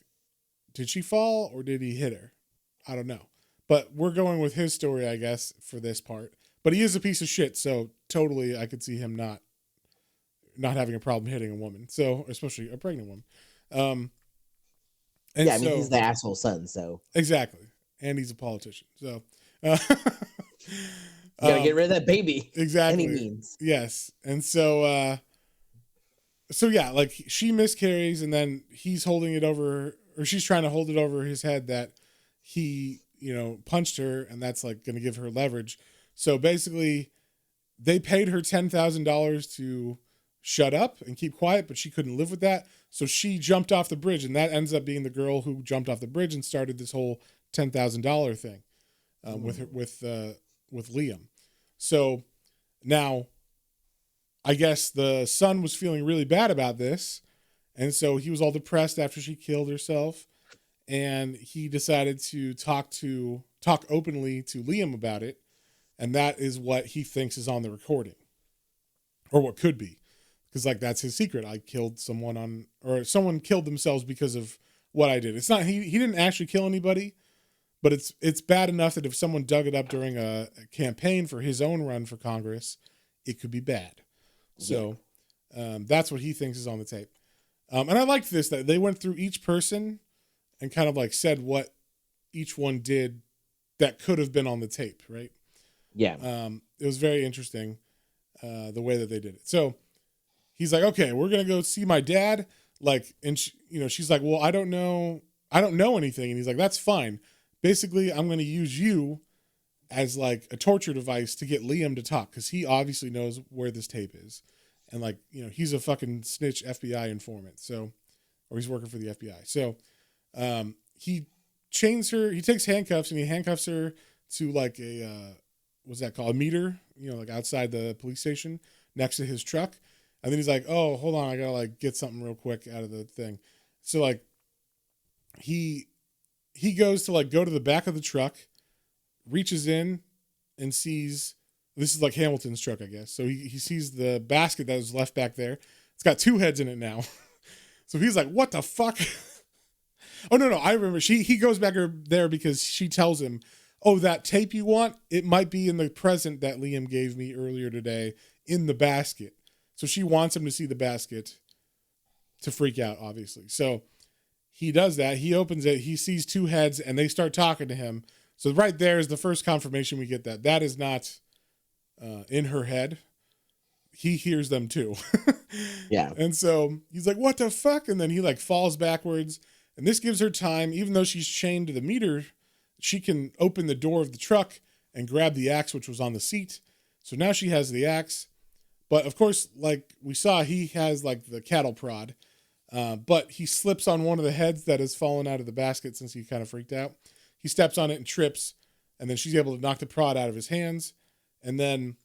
did she fall or did he hit her? I don't know. But we're going with his story, I guess, for this part. But he is a piece of shit, so totally I could see him not having a problem hitting a woman. So, especially a pregnant woman. And yeah, I mean, he's the asshole son, so. Exactly. And he's a politician. So you gotta get rid of that baby. Exactly. Any means. Yes. And so yeah, like she miscarries and then he's holding it over, or she's trying to hold it over his head that he, punched her, and that's like going to give her leverage. So basically they paid her $10,000 to shut up and keep quiet, but she couldn't live with that. So she jumped off the bridge, and that ends up being the girl who jumped off the bridge and started this whole $10,000 thing with Liam. So now, I guess the son was feeling really bad about this, and so he was all depressed after she killed herself, and he decided to talk openly to Liam about it, and that is what he thinks is on the recording, or what could be, because like that's his secret. I killed someone or someone killed themselves because of what I did. It's not he didn't actually kill anybody, but it's bad enough that if someone dug it up during a campaign for his own run for Congress, it could be bad. So that's what he thinks is on the tape. And I liked this, that they went through each person and kind of like said what each one did that could have been on the tape, right? Yeah. It was very interesting the way that they did it. So he's like, okay, we're going to go see my dad. Like, and she's like, well, I don't know anything. And he's like, that's fine. Basically, I'm going to use you as like a torture device to get Liam to talk, because he obviously knows where this tape is, and like he's a fucking snitch FBI informant, or he's working for the FBI. So he chains her, he takes handcuffs and he handcuffs her to like a what's that called, a meter, like outside the police station next to his truck, and then he's like, oh, hold on, I gotta like get something real quick out of the thing. So like he goes to like go to the back of the truck, reaches in and sees, this is like Hamilton's truck, I guess. So he sees the basket that was left back there. It's got two heads in it now. So he's like, what the fuck? Oh, no, I remember. He goes back there because she tells him, oh, that tape you want, it might be in the present that Liam gave me earlier today in the basket. So she wants him to see the basket to freak out, obviously. So he does that. He opens it. He sees two heads and they start talking to him. So right there is the first confirmation we get that is not in her head. He hears them too. Yeah. And so he's like, what the fuck? And then he like falls backwards. And this gives her time, even though she's chained to the meter, she can open the door of the truck and grab the axe, which was on the seat. So now she has the axe. But of course, like we saw, he has like the cattle prod. But he slips on one of the heads that has fallen out of the basket since he kind of freaked out. He steps on it and trips, and then she's able to knock the prod out of his hands. And then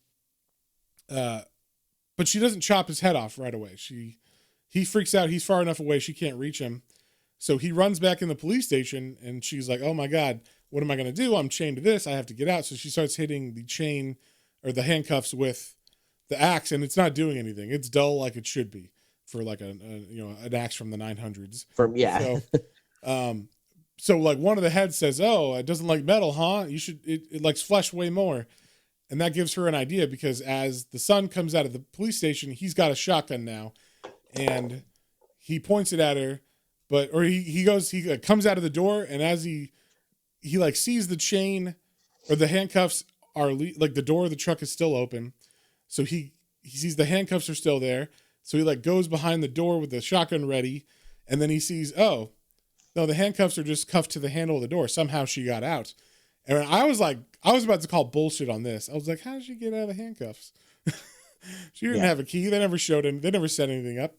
but she doesn't chop his head off right away. He freaks out. He's far enough away she can't reach him. So he runs back in the police station, and she's like, oh my God, what am I going to do? I'm chained to this. I have to get out. So she starts hitting the chain or the handcuffs with the axe, and it's not doing anything. It's dull like it should be for like an axe from the 900s. So like one of the heads says, oh, it doesn't like metal, huh? It likes flesh way more. And that gives her an idea, because as the son comes out of the police station, he's got a shotgun now, and he points it at her, he comes out of the door, and as he like sees the chain or the handcuffs are like the door of the truck is still open. So he sees the handcuffs are still there. So he like goes behind the door with the shotgun ready. And then he sees, oh, no, the handcuffs are just cuffed to the handle of the door. Somehow she got out. And I was about to call bullshit on this. I was like, how did she get out of the handcuffs? She didn't have a key. They never showed him. They never set anything up.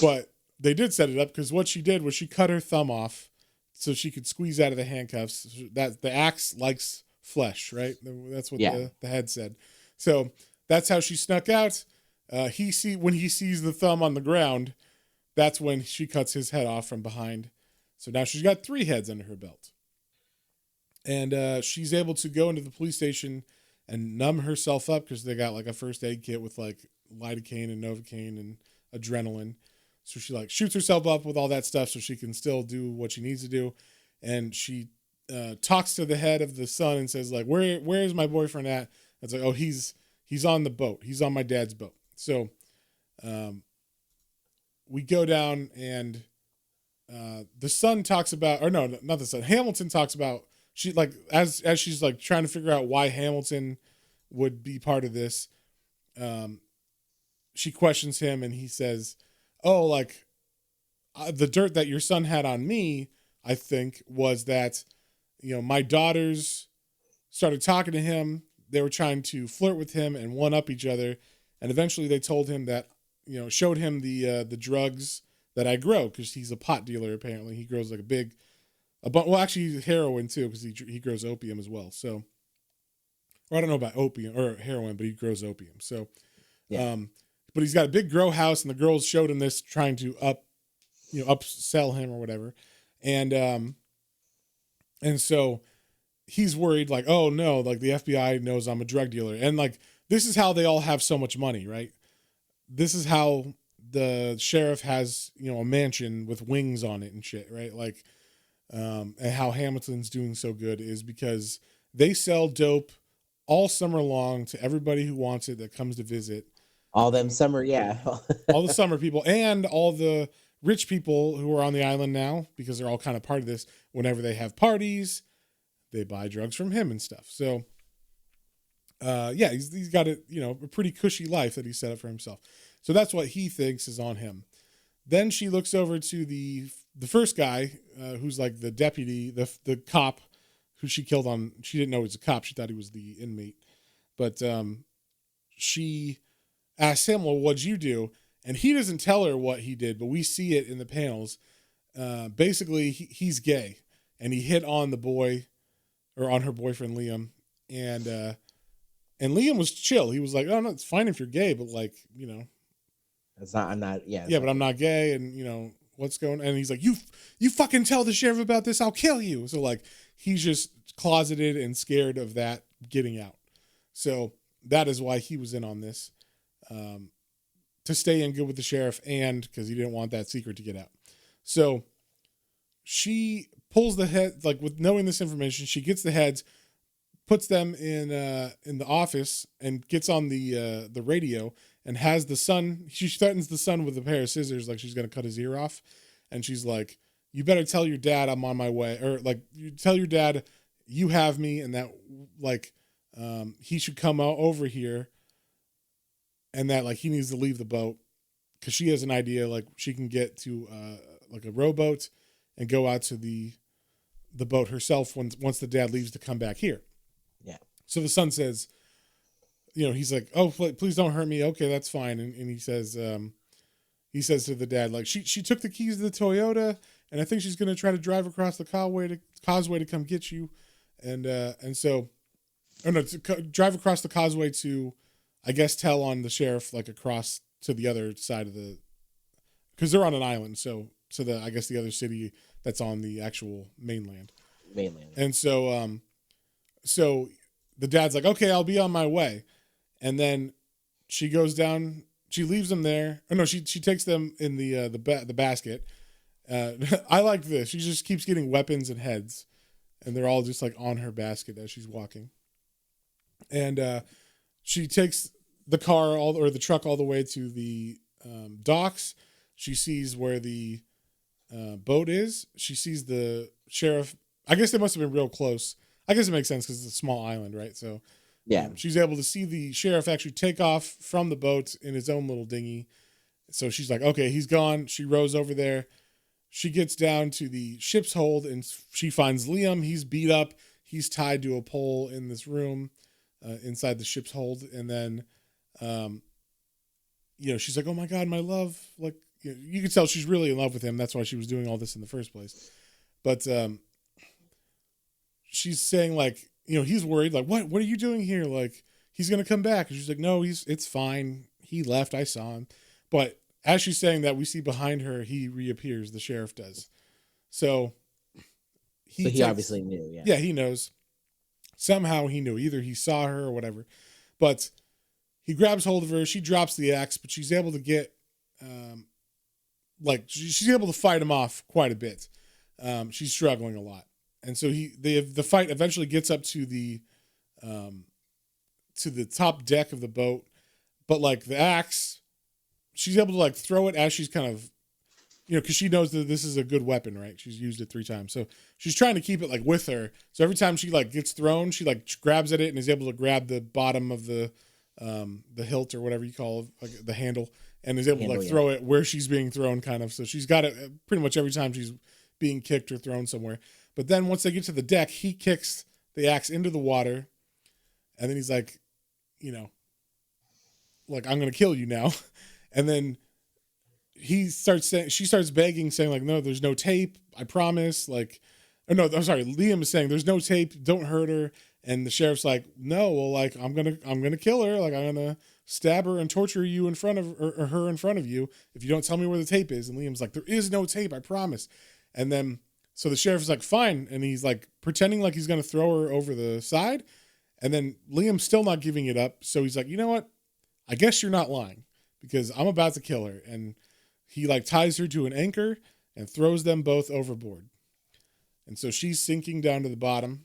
But they did set it up, because what she did was she cut her thumb off so she could squeeze out of the handcuffs. That the axe likes flesh, right? That's what the head said. So that's how she snuck out. When he sees the thumb on the ground, that's when she cuts his head off from behind. So now she's got 3 heads under her belt. And she's able to go into the police station and numb herself up, because they got like a first aid kit with like lidocaine and novocaine and adrenaline. So she like shoots herself up with all that stuff so she can still do what she needs to do. And she talks to the head of the son and says like, where is my boyfriend at? It's like, oh, he's on the boat. He's on my dad's boat. So we go down, and the son talks about, or no, not the son, Hamilton talks about, she like, as she's like trying to figure out why Hamilton would be part of this, she questions him, and he says, oh, like the dirt that your son had on me, I think, was that, my daughters started talking to him. They were trying to flirt with him and one up each other. And eventually they told him that, showed him the drugs that I grow, because he's a pot dealer. Apparently he grows like actually heroin too, because he grows opium as well. So, or I don't know about opium or heroin, but he grows opium. So, but he's got a big grow house, and the girls showed him this, trying to upsell him or whatever. And so he's worried, like, oh no, like the FBI knows I'm a drug dealer. And like, this is how they all have so much money, right? This is how the sheriff has, a mansion with wings on it and shit, right? Like, and how Hamilton's doing so good is because they sell dope all summer long to everybody who wants it that comes to visit. All them summer, all the summer people and all the rich people who are on the island now, because they're all kind of part of this. Whenever they have parties, they buy drugs from him and stuff. So, he's got a pretty cushy life that he set up for himself. So that's what he thinks is on him. Then she looks over to the first guy, who's like the deputy, the cop who she killed on. She didn't know he was a cop. She thought he was the inmate. But she asks him, well, what'd you do? And he doesn't tell her what he did, but we see it in the panels. Basically, he's gay, and he hit on the boy, or on her boyfriend, Liam. And Liam was chill. He was like, oh, no, it's fine if you're gay, but like, I'm not. But I'm not gay. And, what's going on? And he's like, you fucking tell the sheriff about this. I'll kill you. So like, he's just closeted and scared of that getting out. So that is why he was in on this, to stay in good with the sheriff, and because he didn't want that secret to get out. So she pulls the head, like with knowing this information, she gets the heads, puts them in the office, and gets on the radio, and has the son. She threatens the son with a pair of scissors, like she's gonna cut his ear off, and she's like, "You better tell your dad I'm on my way," or like, "You tell your dad you have me, and that like he should come over here, and that like he needs to leave the boat, because she has an idea like she can get to like a rowboat and go out to the boat herself once the dad leaves to come back here." Yeah. So the son says, he's like, "Oh, please don't hurt me." Okay, that's fine. And he says to the dad, like, she took the keys to the Toyota, and I think she's going to try to drive across the causeway to come get you. And so, to drive across the causeway to I guess, tell on the sheriff like across to the other side of the, because they're on an island. So the, I guess the other city that's on the actual mainland. Mainland. And so the dad's like, okay, I'll be on my way. And then she goes down, she leaves them there. Or no, she takes them in the basket. I like this. She just keeps getting weapons and heads, and they're all just like on her basket as she's walking. And she takes the car or the truck all the way to the docks. She sees where the boat is. She sees the sheriff. I guess they must have been real close. I guess it makes sense because it's a small island, right? So yeah, she's able to see the sheriff actually take off from the boat in his own little dinghy. So she's like, okay, he's gone. She rows over there. She gets down to the ship's hold and she finds Liam. He's beat up. He's tied to a pole in this room inside the ship's hold. And then, she's like, oh my God, my love. Like, you can tell she's really in love with him. That's why she was doing all this in the first place. But she's saying like, he's worried. Like, what are you doing here? Like, he's going to come back. And she's like, no, it's fine. He left. I saw him. But as she's saying that, we see behind her, he reappears. The sheriff does. So he obviously knew. Yeah. Yeah, he knows. Somehow he knew. Either he saw her or whatever. But he grabs hold of her. She drops the axe, but she's able to get, she's able to fight him off quite a bit. She's struggling a lot. And so the fight eventually gets up to the top deck of the boat, but like the axe, she's able to like throw it as she's kind of, because she knows that this is a good weapon, right? She's used it 3 times, so she's trying to keep it like with her. So every time she like gets thrown, she like grabs at it and is able to grab the bottom of the hilt or whatever you call it, like the handle, and is able to like throw it where she's being thrown, kind of. So she's got it pretty much every time she's being kicked or thrown somewhere. But then once they get to the deck, he kicks the axe into the water, and then he's like, like, I'm going to kill you now. And then she starts begging, saying like, no, there's no tape. I promise. Like, or no, I'm sorry. Liam is saying there's no tape. Don't hurt her. And the sheriff's like, no, well, like, I'm going to kill her. Like, I'm going to stab her and torture you in front of or her in front of you if you don't tell me where the tape is. And Liam's like, there is no tape. I promise. And then, so the sheriff is like, fine. And he's like pretending like he's going to throw her over the side. And then Liam's still not giving it up. So he's like, you know what? I guess you're not lying because I'm about to kill her. And he like ties her to an anchor and throws them both overboard. And so she's sinking down to the bottom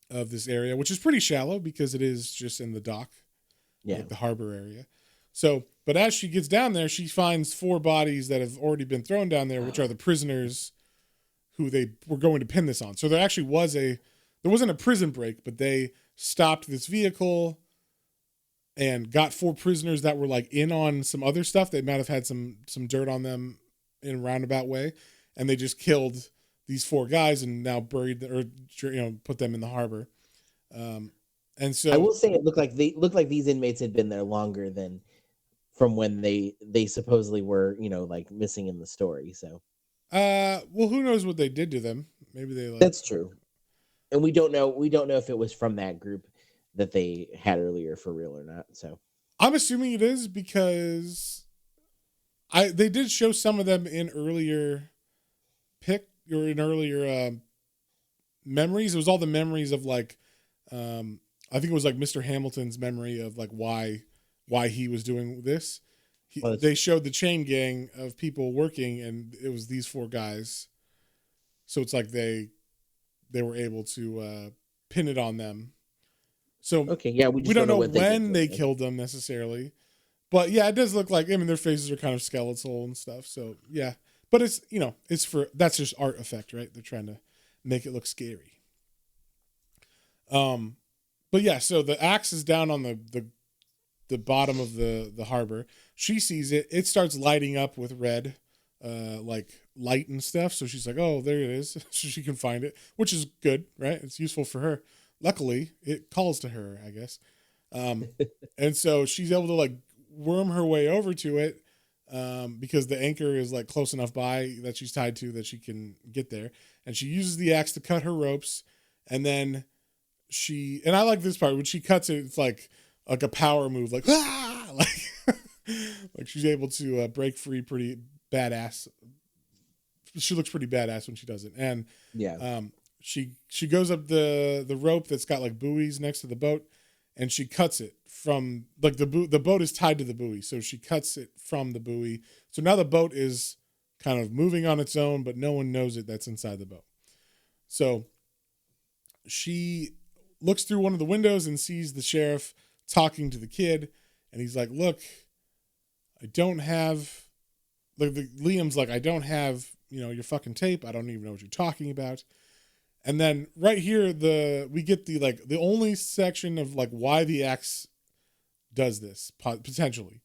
of this area, which is pretty shallow because it is just in the dock, like the harbor area. So, but as she gets down there, she finds 4 bodies that have already been thrown down there, which are the prisoners who they were going to pin this on. So there actually wasn't a prison break, but they stopped this vehicle and got 4 prisoners that were like in on some other stuff. They might have had some dirt on them in a roundabout way. And they just killed these 4 guys and now buried or put them in the harbor. And so I will say it looked like these inmates had been there longer than from when they supposedly were, like missing in the story. So well, who knows what they did to them? Maybe they That's true. And we don't know if it was from that group that they had earlier for real or not. So I'm assuming it is because they did show some of them in earlier memories. It was all the memories of like I think it was like Mr. Hamilton's memory of like why he was doing this. They showed the chain gang of people working, and it was these 4 guys. So it's like they were able to pin it on them. So okay, yeah, we don't know when they killed them necessarily, but yeah, it does look like, their faces are kind of skeletal and stuff. So yeah, but it's that's just art effect, right? They're trying to make it look scary. But yeah, so the axe is down on the bottom of the harbor. She sees it. It starts lighting up with red, like light and stuff. So she's like, oh, there it is. So she can find it, which is good, right? It's useful for her. Luckily, it calls to her, I guess. And so she's able to like worm her way over to it because the anchor is like close enough by that she's tied to that she can get there. And she uses the axe to cut her ropes. And then and I like this part, when she cuts it, it's like like a power move, like ah, like she's able to break free pretty badass. She looks pretty badass when she does it, and Yeah. She goes up the rope that's got like buoys next to the boat, and she cuts it from like the boat is tied to the buoy, so she cuts it from the buoy. So now the boat is kind of moving on its own, but no one knows it that's inside the boat. So she looks through one of the windows and sees the sheriff talking to the kid, and he's like, "Look, I don't have." Like Liam's like, "I don't have your fucking tape. I don't even know what you're talking about." And then right here, we get the only section of like why the axe does this potentially,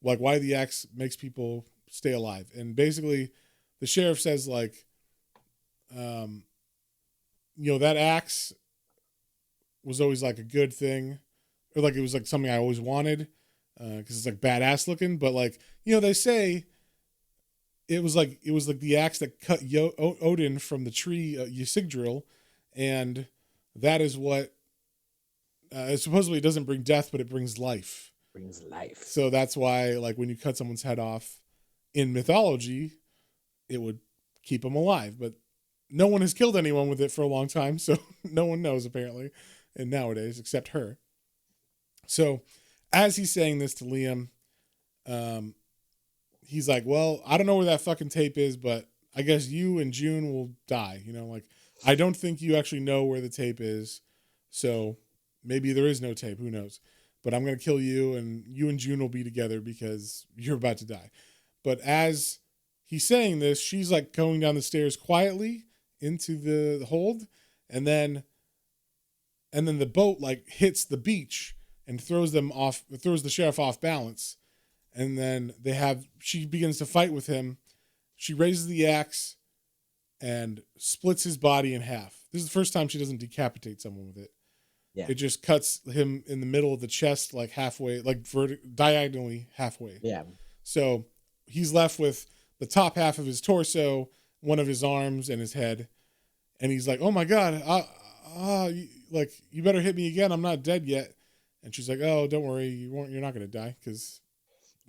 like why the axe makes people stay alive. And basically, the sheriff says like, that axe was always like a good thing, or like it was like something I always wanted, because it's like badass looking. But like they say it was like the axe that cut Odin from the tree Ysigdrasil, and that is what supposedly it doesn't bring death, but it brings life. Brings life. So that's why, like, when you cut someone's head off in mythology, it would keep them alive. But no one has killed anyone with it for a long time, so no one knows apparently, and nowadays except her. So as he's saying this to Liam, he's like, "Well, I don't know where that fucking tape is, but I guess you and June will die. Like, I don't think you actually know where the tape is, so maybe there is no tape. Who knows? But I'm gonna kill you, and you and June will be together because you're about to die." But as he's saying this, she's like going down the stairs quietly into the hold, and then the boat like hits the beach and throws the sheriff off balance. And then she begins to fight with him. She raises the axe and splits his body in half. This is the first time she doesn't decapitate someone with it. Yeah. It just cuts him in the middle of the chest, like halfway, like diagonally halfway. Yeah. So he's left with the top half of his torso, one of his arms, and his head. And he's like, "Oh my God, you better hit me again. I'm not dead yet." And she's like, "Oh, don't worry. You're not going to die because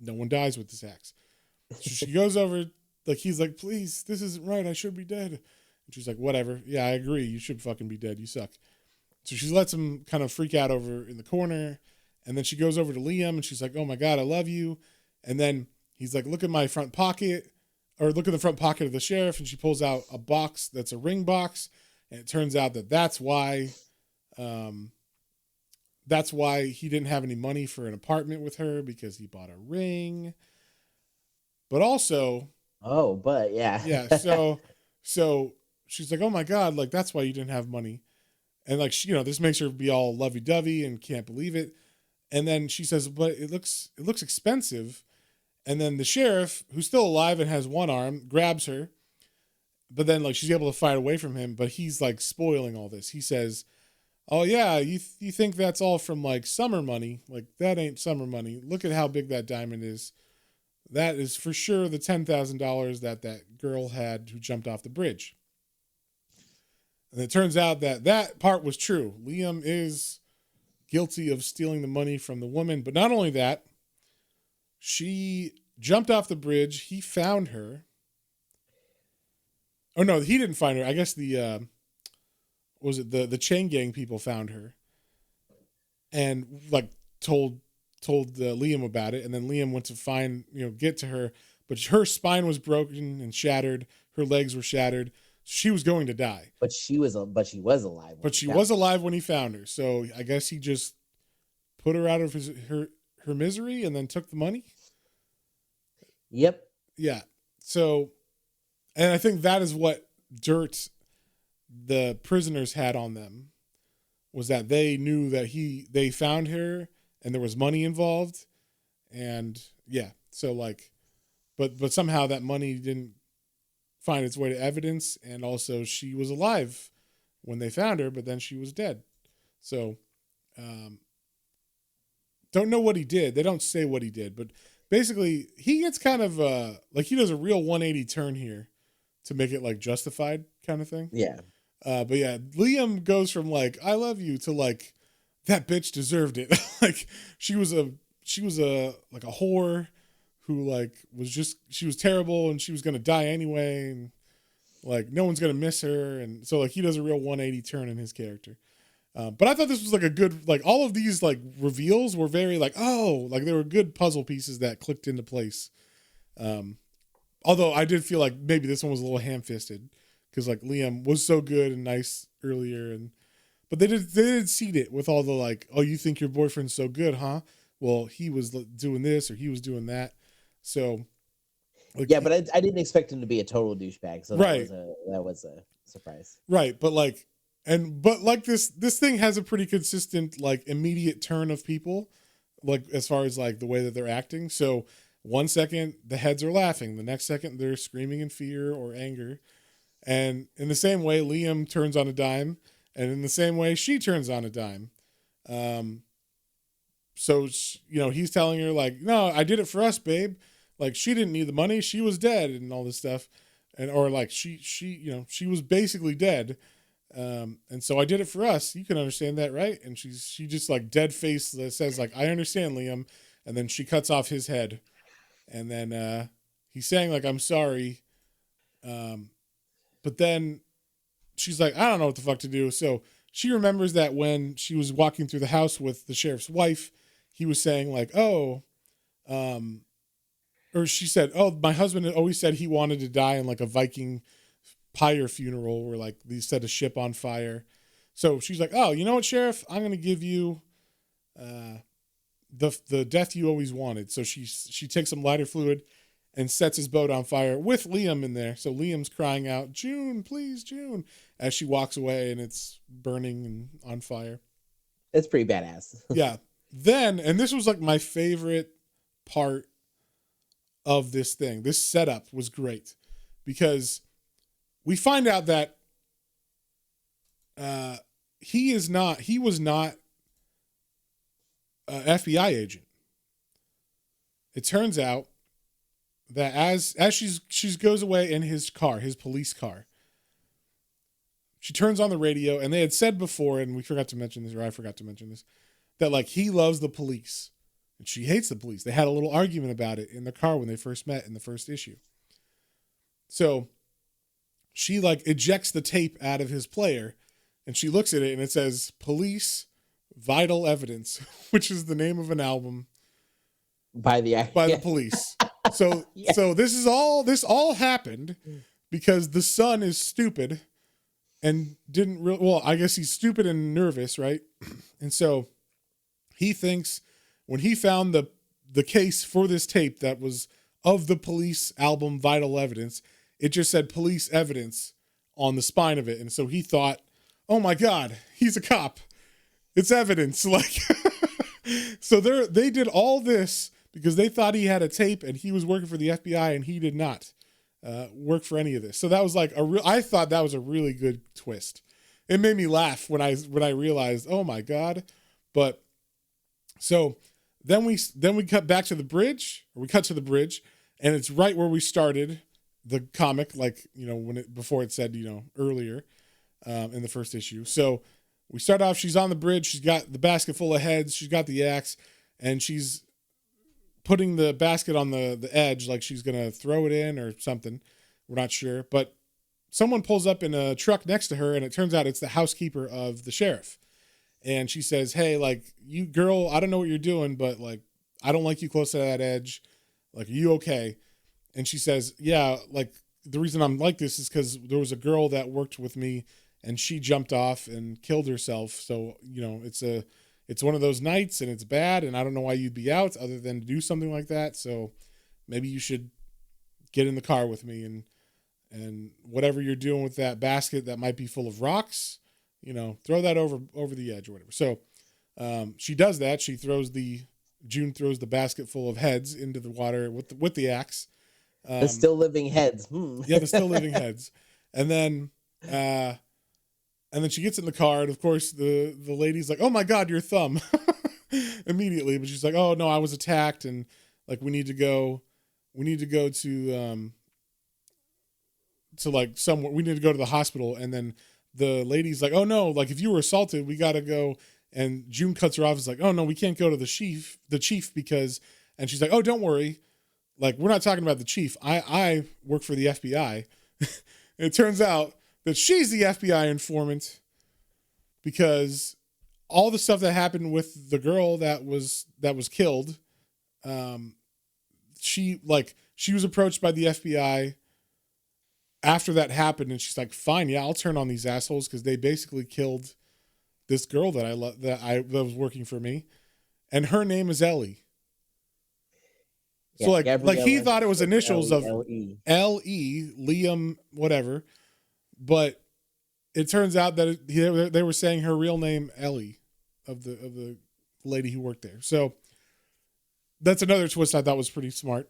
no one dies with this axe." So she goes over, like, he's like, "Please, this isn't right. I should be dead." And she's like, "Whatever. Yeah, I agree. You should fucking be dead. You suck." So she lets him kind of freak out over in the corner. And then she goes over to Liam and she's like, "Oh my God, I love you." And then he's like, "Look at my front pocket," or look at the front pocket of the sheriff. And she pulls out a box that's a ring box. And it turns out that's why he didn't have any money for an apartment with her, because he bought a ring. But also, yeah. yeah. So she's like, "Oh my God, like that's why you didn't have money." And like, this makes her be all lovey-dovey and can't believe it. And then she says, "But it looks expensive." And then the sheriff, who's still alive and has one arm, grabs her. But then like she's able to fight away from him, but he's like spoiling all this. He says, "Oh yeah, you think that's all from like summer money? Like that ain't summer money. Look at how big that diamond is. That is for sure the $10,000 that girl had who jumped off the bridge." And it turns out that part was true. Liam is guilty of stealing the money from the woman, but not only that, she jumped off the bridge. He found her. Oh no, he didn't find her. I guess the chain gang people found her and like told Liam about it. And then Liam went to get to her, but her spine was broken and shattered. Her legs were shattered. She was going to die. But she was alive. But she was alive when he found her. So I guess he just put her out of her misery and then took the money. Yep. Yeah. So, and I think that is what dirt the prisoners had on them, was that they knew that they found her and there was money involved. And yeah, so like, but somehow that money didn't find its way to evidence. And also she was alive when they found her, but then she was dead. So, don't know what he did. They don't say what he did, but basically he gets kind of like he does a real 180 turn here to make it like justified kind of thing. Yeah. But yeah, Liam goes from like, "I love you" to like, that bitch deserved it. Like she was a like a whore who like she was terrible and she was gonna die anyway, and like no one's gonna miss her, and so like he does a real 180 turn in his character. But I thought this was like a good, like all of these like reveals were very like, oh, like they were good puzzle pieces that clicked into place. Although I did feel like maybe this one was a little ham-fisted because like Liam was so good and nice earlier, but they did seed it with all the like, oh, you think your boyfriend's so good, huh? Well, he was doing this or he was doing that. So like, yeah, but I didn't expect him to be a total douchebag. So right. that was a surprise. Right. But like, but like this thing has a pretty consistent, like immediate turn of people, like as far as like the way that they're acting. So 1 second the heads are laughing, the next second they're screaming in fear or anger. And in the same way, Liam turns on a dime, and in the same way, she turns on a dime. So, he's telling her like, no, I did it for us, babe. Like she didn't need the money. She was dead and all this stuff. And, or like she was basically dead. And so I did it for us. You can understand that, right? And she just like dead face says like, I understand, Liam. And then she cuts off his head. And then he's saying like, I'm sorry. But then she's like, I don't know what the fuck to do. So she remembers that when she was walking through the house with the sheriff's wife, he was saying like, oh, or she said, oh, my husband had always said he wanted to die in like a Viking pyre funeral where like they set a ship on fire. So she's like, oh, you know what, Sheriff? I'm going to give you the death you always wanted. So she takes some lighter fluid and sets his boat on fire with Liam in there. So Liam's crying out, June, please, June, as she walks away and it's burning and on fire. It's pretty badass. Yeah. Then, and this was like my favorite part of this thing. This setup was great because we find out that he was not an FBI agent. It turns out that as she goes away in his car, his police car, she turns on the radio, and they had said before, and we forgot to mention this, or I forgot to mention this, that like he loves the police and she hates the police. They had a little argument about it in the car when they first met in the first issue. So she like ejects the tape out of his player and she looks at it and it says Police Vital Evidence, which is the name of an album by the Police. So yeah. So this all happened because the son is stupid and didn't really, well, I guess he's stupid and nervous, right? And so he thinks when he found the case for this tape that was of the Police album Vital Evidence, it just said Police Evidence on the spine of it. And so he thought, oh my God, he's a cop. It's evidence. Like, so they did all this because they thought he had a tape and he was working for the FBI and he did not work for any of this. So that was like I thought that was a really good twist. It made me laugh when I realized, oh my God. But so then we cut back to the bridge, or we cut to the bridge, and it's right where we started the comic, like, before it said, earlier in the first issue. So we start off, she's on the bridge, she's got the basket full of heads, she's got the axe, and she's putting the basket on the edge, like she's going to throw it in or something. We're not sure. But someone pulls up in a truck next to her, and it turns out it's the housekeeper of the sheriff. And she says, hey, like, you girl, I don't know what you're doing, but like, I don't like you close to that edge. Like, are you okay? And she says, yeah, like, the reason I'm like this is because there was a girl that worked with me and she jumped off and killed herself. So, it's one of those nights and it's bad. And I don't know why you'd be out other than to do something like that. So maybe you should get in the car with me and whatever you're doing with that basket that might be full of rocks, throw that over the edge or whatever. So she does that. June throws the basket full of heads into the water with the axe. The still living heads. Yeah, the still living heads. And then she gets in the car, and of course the lady's like, "Oh my God, your thumb!" Immediately, but she's like, "Oh no, I was attacked, and like we need to go to like somewhere. We need to go to the hospital." And then the lady's like, "Oh no, like if you were assaulted, we got to go And June cuts her off. Is like, oh no, we can't go to the chief because, and she's like, oh, don't worry. Like, we're not talking about the chief. I work for the FBI. It turns out that she's the FBI informant because all the stuff that happened with the girl that was killed, she was approached by the FBI after that happened, and she's like, fine, yeah, I'll turn on these assholes because they basically killed this girl that was working for me, and her name is Ellie. So like he thought it was initials of L-E, Liam, whatever, but it turns out that they were saying her real name, Ellie, of the lady who worked there. So that's another twist I thought was pretty smart,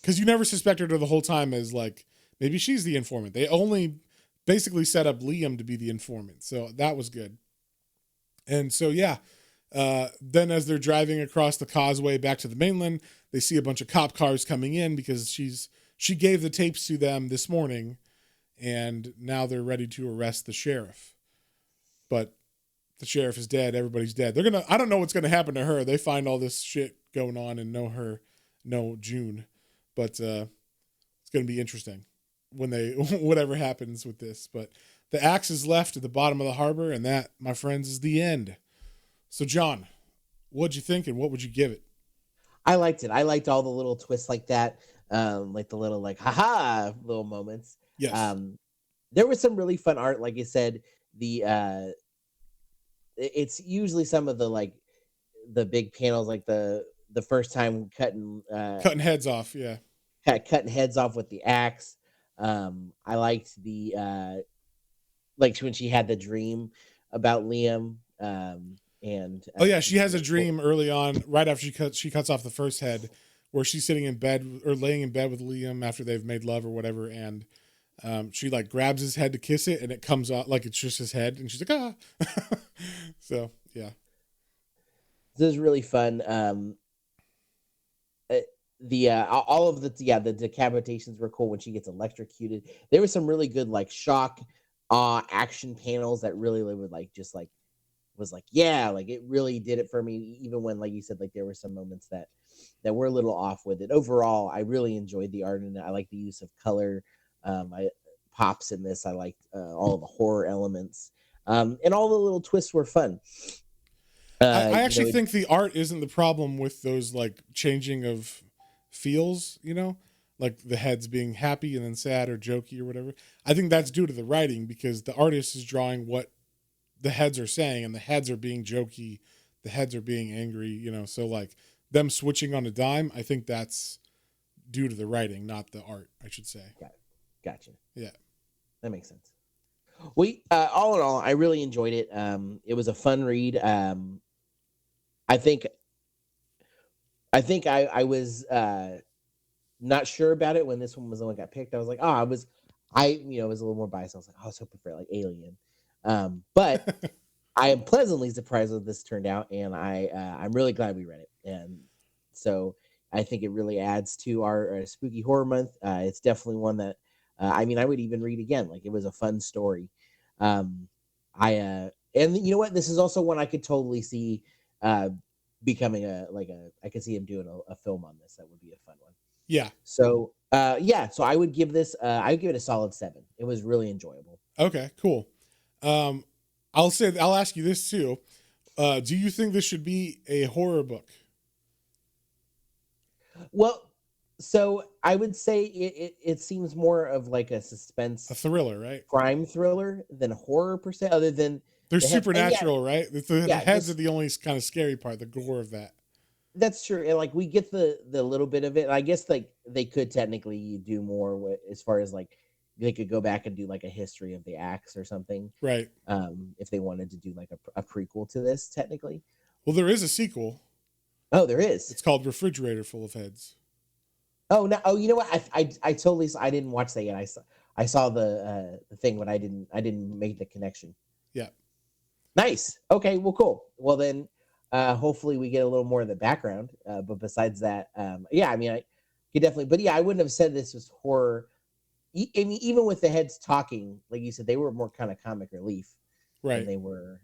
because you never suspected her the whole time as like maybe she's the informant. They only basically set up Liam to be the informant, so that was good. And so yeah. Then as they're driving across the causeway back to the mainland, they see a bunch of cop cars coming in because she gave the tapes to them this morning, and now they're ready to arrest the sheriff. But the sheriff is dead. Everybody's dead. I don't know what's gonna happen to her. They find all this shit going on and know June, but it's gonna be interesting when whatever happens with this. But the axe is left at the bottom of the harbor, and that, my friends, is the end. So, John, what'd you think, and what would you give it? I liked it. I liked all the little twists like that, like the little haha little moments. Yes. There was some really fun art. Like I said, it's usually some of the big panels, like the first time cutting heads off. Yeah. Cutting heads off with the axe. I liked the like when she had the dream about Liam. And she has a dream early on, right after she cuts off the first head, where she's sitting in bed or laying in bed with Liam after they've made love or whatever, and she like grabs his head to kiss it, and it comes out like it's just his head, and she's like, ah. So yeah, this is really fun. All of the decapitations were cool when she gets electrocuted. There was some really good like shock action panels that really would was like, yeah, like it really did it for me, even when, like you said, like there were some moments that were a little off with it. Overall, I really enjoyed the art in it. I like the use of color. I pops in this. I liked all the horror elements. And all the little twists were fun. I actually think the art isn't the problem with those like changing of feels, like the heads being happy and then sad or jokey or whatever. I think that's due to the writing, because the artist is drawing what the heads are saying, and the heads are being jokey, the heads are being angry, so like them switching on a dime, I think that's due to the writing, not the art, I should say. Gotcha. Yeah. That makes sense. All in all, I really enjoyed it. It was a fun read. I think I was not sure about it when this one was the one that got picked. I was like, I was a little more biased. I was like, I was hoping for like Alien. But I am pleasantly surprised that this turned out, and I'm really glad we read it. And so I think it really adds to our spooky horror month. It's definitely one that I would even read again. Like, it was a fun story. And you know what? This is also one I could totally see becoming I could see him doing a film on this. That would be a fun one. Yeah. So so I would give this I would give it a solid 7. It was really enjoyable. Okay, cool. I'll ask you this too. Do you think this should be a horror book? Well, so I would say it seems more of like a suspense, a thriller, right? Crime thriller than horror per se, other than they're supernatural, right? The heads are the only kind of scary part, the gore of that. That's true. And like we get the little bit of it. I guess like they could technically do more with, as far as like they could go back and do like a history of the axe or something. Right. If they wanted to do like a prequel to this technically. Well, there is a sequel. Oh, there is. It's called Refrigerator Full of Heads. Oh, no. Oh, you know what? I totally, I didn't watch that yet. I saw the thing, but I didn't make the connection. Yeah. Nice. Okay. Well, cool. Well, then, hopefully we get a little more of the background. But besides that, I could definitely, but yeah, I wouldn't have said this was horror. Even with the heads talking, like you said, they were more kind of comic relief. Right. Than they were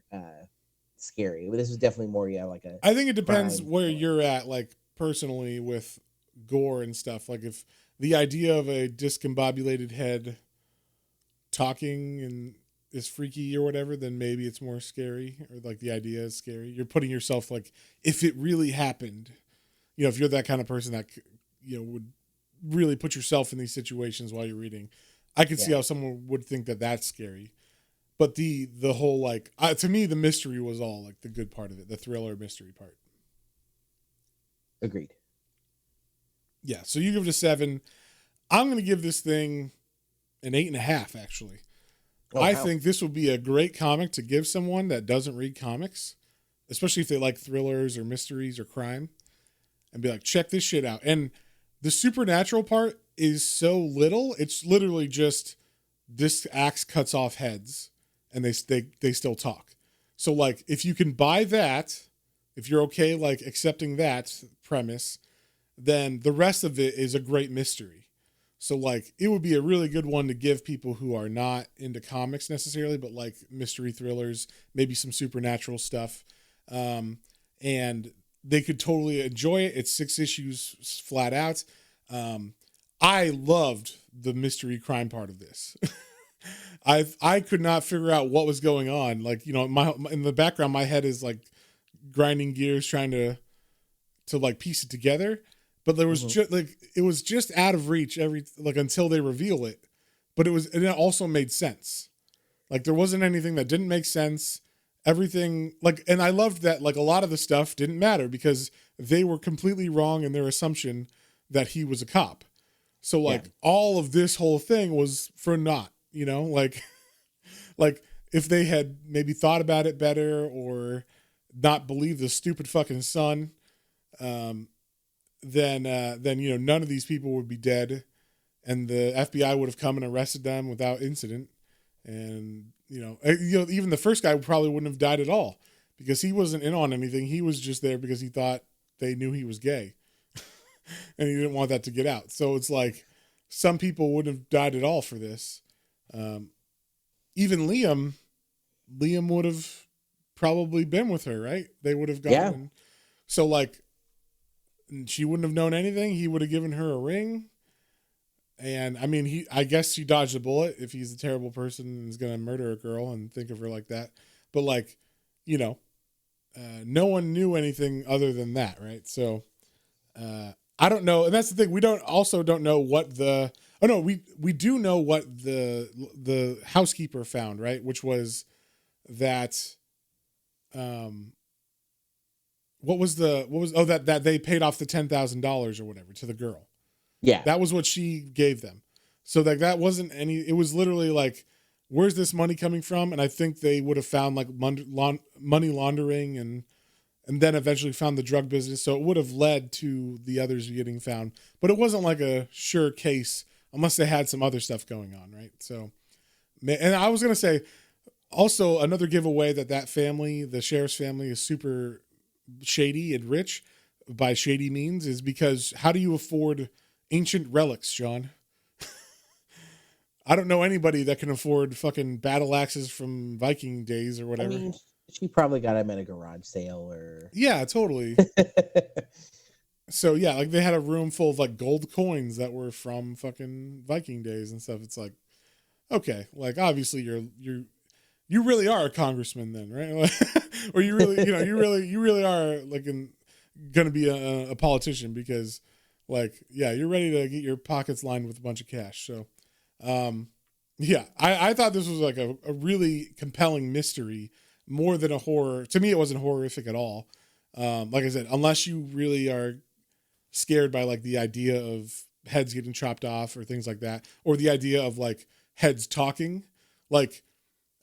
scary. But this was definitely more, like a I think it depends crime where thriller. you're at, like personally with gore and stuff. Like if the idea of a discombobulated head talking and is freaky or whatever, then maybe it's more scary, or like the idea is scary. You're putting yourself like, if it really happened, if you're that kind of person that would really put yourself in these situations while you're reading, I could see how someone would think that that's scary. But the whole like to me, the mystery was all like the good part of it, the thriller mystery part. Agreed. Yeah, so you give it a 7. I'm gonna give this thing an 8.5. Actually, I think this would be a great comic to give someone that doesn't read comics, especially if they like thrillers or mysteries or crime, and be like, check this shit out. And the supernatural part is so little; it's literally just this axe cuts off heads, and they still talk. So like, if you can buy that, if you're okay like accepting that premise, then the rest of it is a great mystery. So like, it would be a really good one to give people who are not into comics necessarily, but like mystery thrillers, maybe some supernatural stuff, and they could totally enjoy it. It's 6 issues flat out. I loved the mystery crime part of this. I could not figure out what was going on. Like, in the background, my head is like grinding gears trying to like piece it together. But there was just like, it was just out of reach until they reveal it. But it also made sense. Like there wasn't anything that didn't make sense. Everything like, and I loved that like a lot of the stuff didn't matter because they were completely wrong in their assumption that he was a cop. So like all of this whole thing was for naught, like if they had maybe thought about it better or not believed the stupid fucking son, then none of these people would be dead, and the FBI would have come and arrested them without incident, and even the first guy probably wouldn't have died at all because he wasn't in on anything. He was just there because he thought they knew he was gay, and he didn't want that to get out. So it's like some people wouldn't have died at all for this. Even Liam would have probably been with her, right? They would have gone. Yeah. So like, she wouldn't have known anything. He would have given her a ring. And I mean, I guess she dodged a bullet if he's a terrible person and is going to murder a girl and think of her like that. But like, no one knew anything other than that. Right. So, I don't know. And that's the thing. We don't know what we do know what the housekeeper found, right? Which was that, that they paid off the $10,000 or whatever to the girl. Yeah. That was what she gave them. So like that wasn't it was literally like, where's this money coming from? And I think they would have found like money laundering and then eventually found the drug business. So it would have led to the others getting found, but it wasn't like a sure case unless they had some other stuff going on. Right. So, and I was going to say also another giveaway that family, the sheriff's family, is super shady and rich. By shady means is because how do you afford ancient relics, John? I don't know anybody that can afford fucking battle axes from Viking days or whatever. I mean, she probably got them at a garage sale or. Yeah, totally. So yeah, like they had a room full of like gold coins that were from fucking Viking days and stuff. It's like, okay, like obviously you really are a congressman then, right? Or you really, you really are like going to be a politician because like, yeah, you're ready to get your pockets lined with a bunch of cash. So, yeah, I thought this was like a really compelling mystery more than a horror. To me, it wasn't horrific at all. Like I said, unless you really are scared by like the idea of heads getting chopped off or things like that, or the idea of like heads talking, like,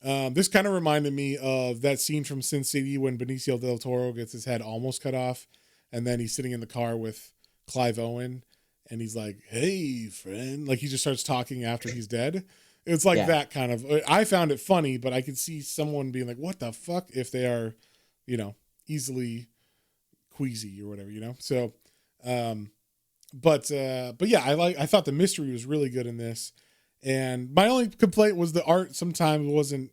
this kind of reminded me of that scene from Sin City when Benicio del Toro gets his head almost cut off, and then he's sitting in the car with Clive Owen, and he's like, "Hey, friend," like he just starts talking after he's dead. It's like that kind of. I found it funny, but I could see someone being like, "What the fuck?" if they are, easily queasy or whatever, So, but yeah, I thought the mystery was really good in this. And my only complaint was the art sometimes wasn't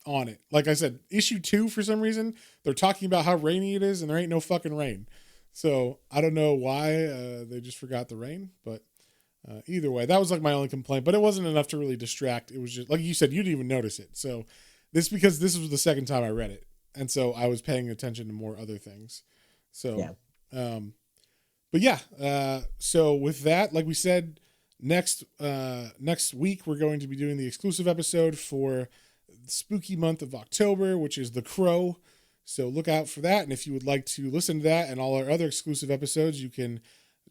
on it. Like I said, issue 2, for some reason, they're talking about how rainy it is, and there ain't no fucking rain. So I don't know why they just forgot the rain, but either way, that was like my only complaint. But it wasn't enough to really distract. It was just like you said, you didn't even notice it. So because this was the second time I read it, and so I was paying attention to more other things. So, yeah. But yeah. So with that, like we said, next week we're going to be doing the exclusive episode for the spooky month of October, which is The Crow. So look out for that. And if you would like to listen to that and all our other exclusive episodes, you can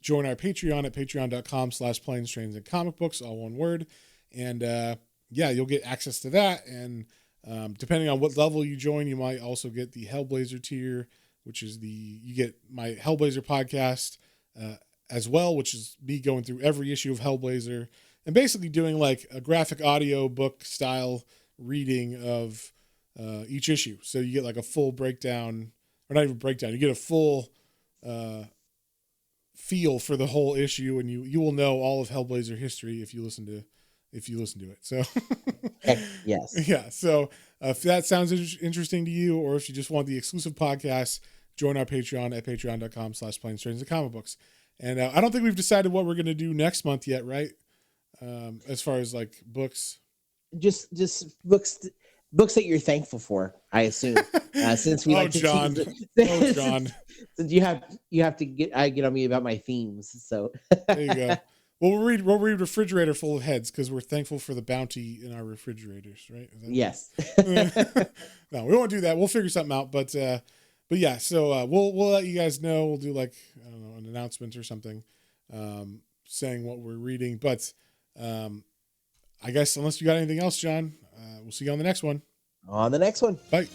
join our Patreon at patreon.com/planes, trains, and comic books, all one word. And yeah, you'll get access to that. And depending on what level you join, you might also get the Hellblazer tier, which is you get my Hellblazer podcast as well, which is me going through every issue of Hellblazer and basically doing like a graphic audio book style reading of each issue. So you get like a full breakdown, or not even breakdown, you get a full feel for the whole issue, and you will know all of Hellblazer history if you listen to it. So yes. Yeah. So if that sounds interesting to you, or if you just want the exclusive podcast, join our Patreon at patreon.com/planes, trains, and comic books. And I don't think we've decided what we're going to do next month yet, right? As far as like books. Just books that you're thankful for, I assume. Since we like to John. John. Since you have to get on me about my themes. So there you go. Well, we'll read Refrigerator Full of Heads because we're thankful for the bounty in our refrigerators, right? Yes. No, we won't do that. We'll figure something out. But yeah, so we'll let you guys know. We'll do like, I don't know, an announcement or something saying what we're reading. But I guess unless you got anything else, John, we'll see you on the next one. On the next one. Bye.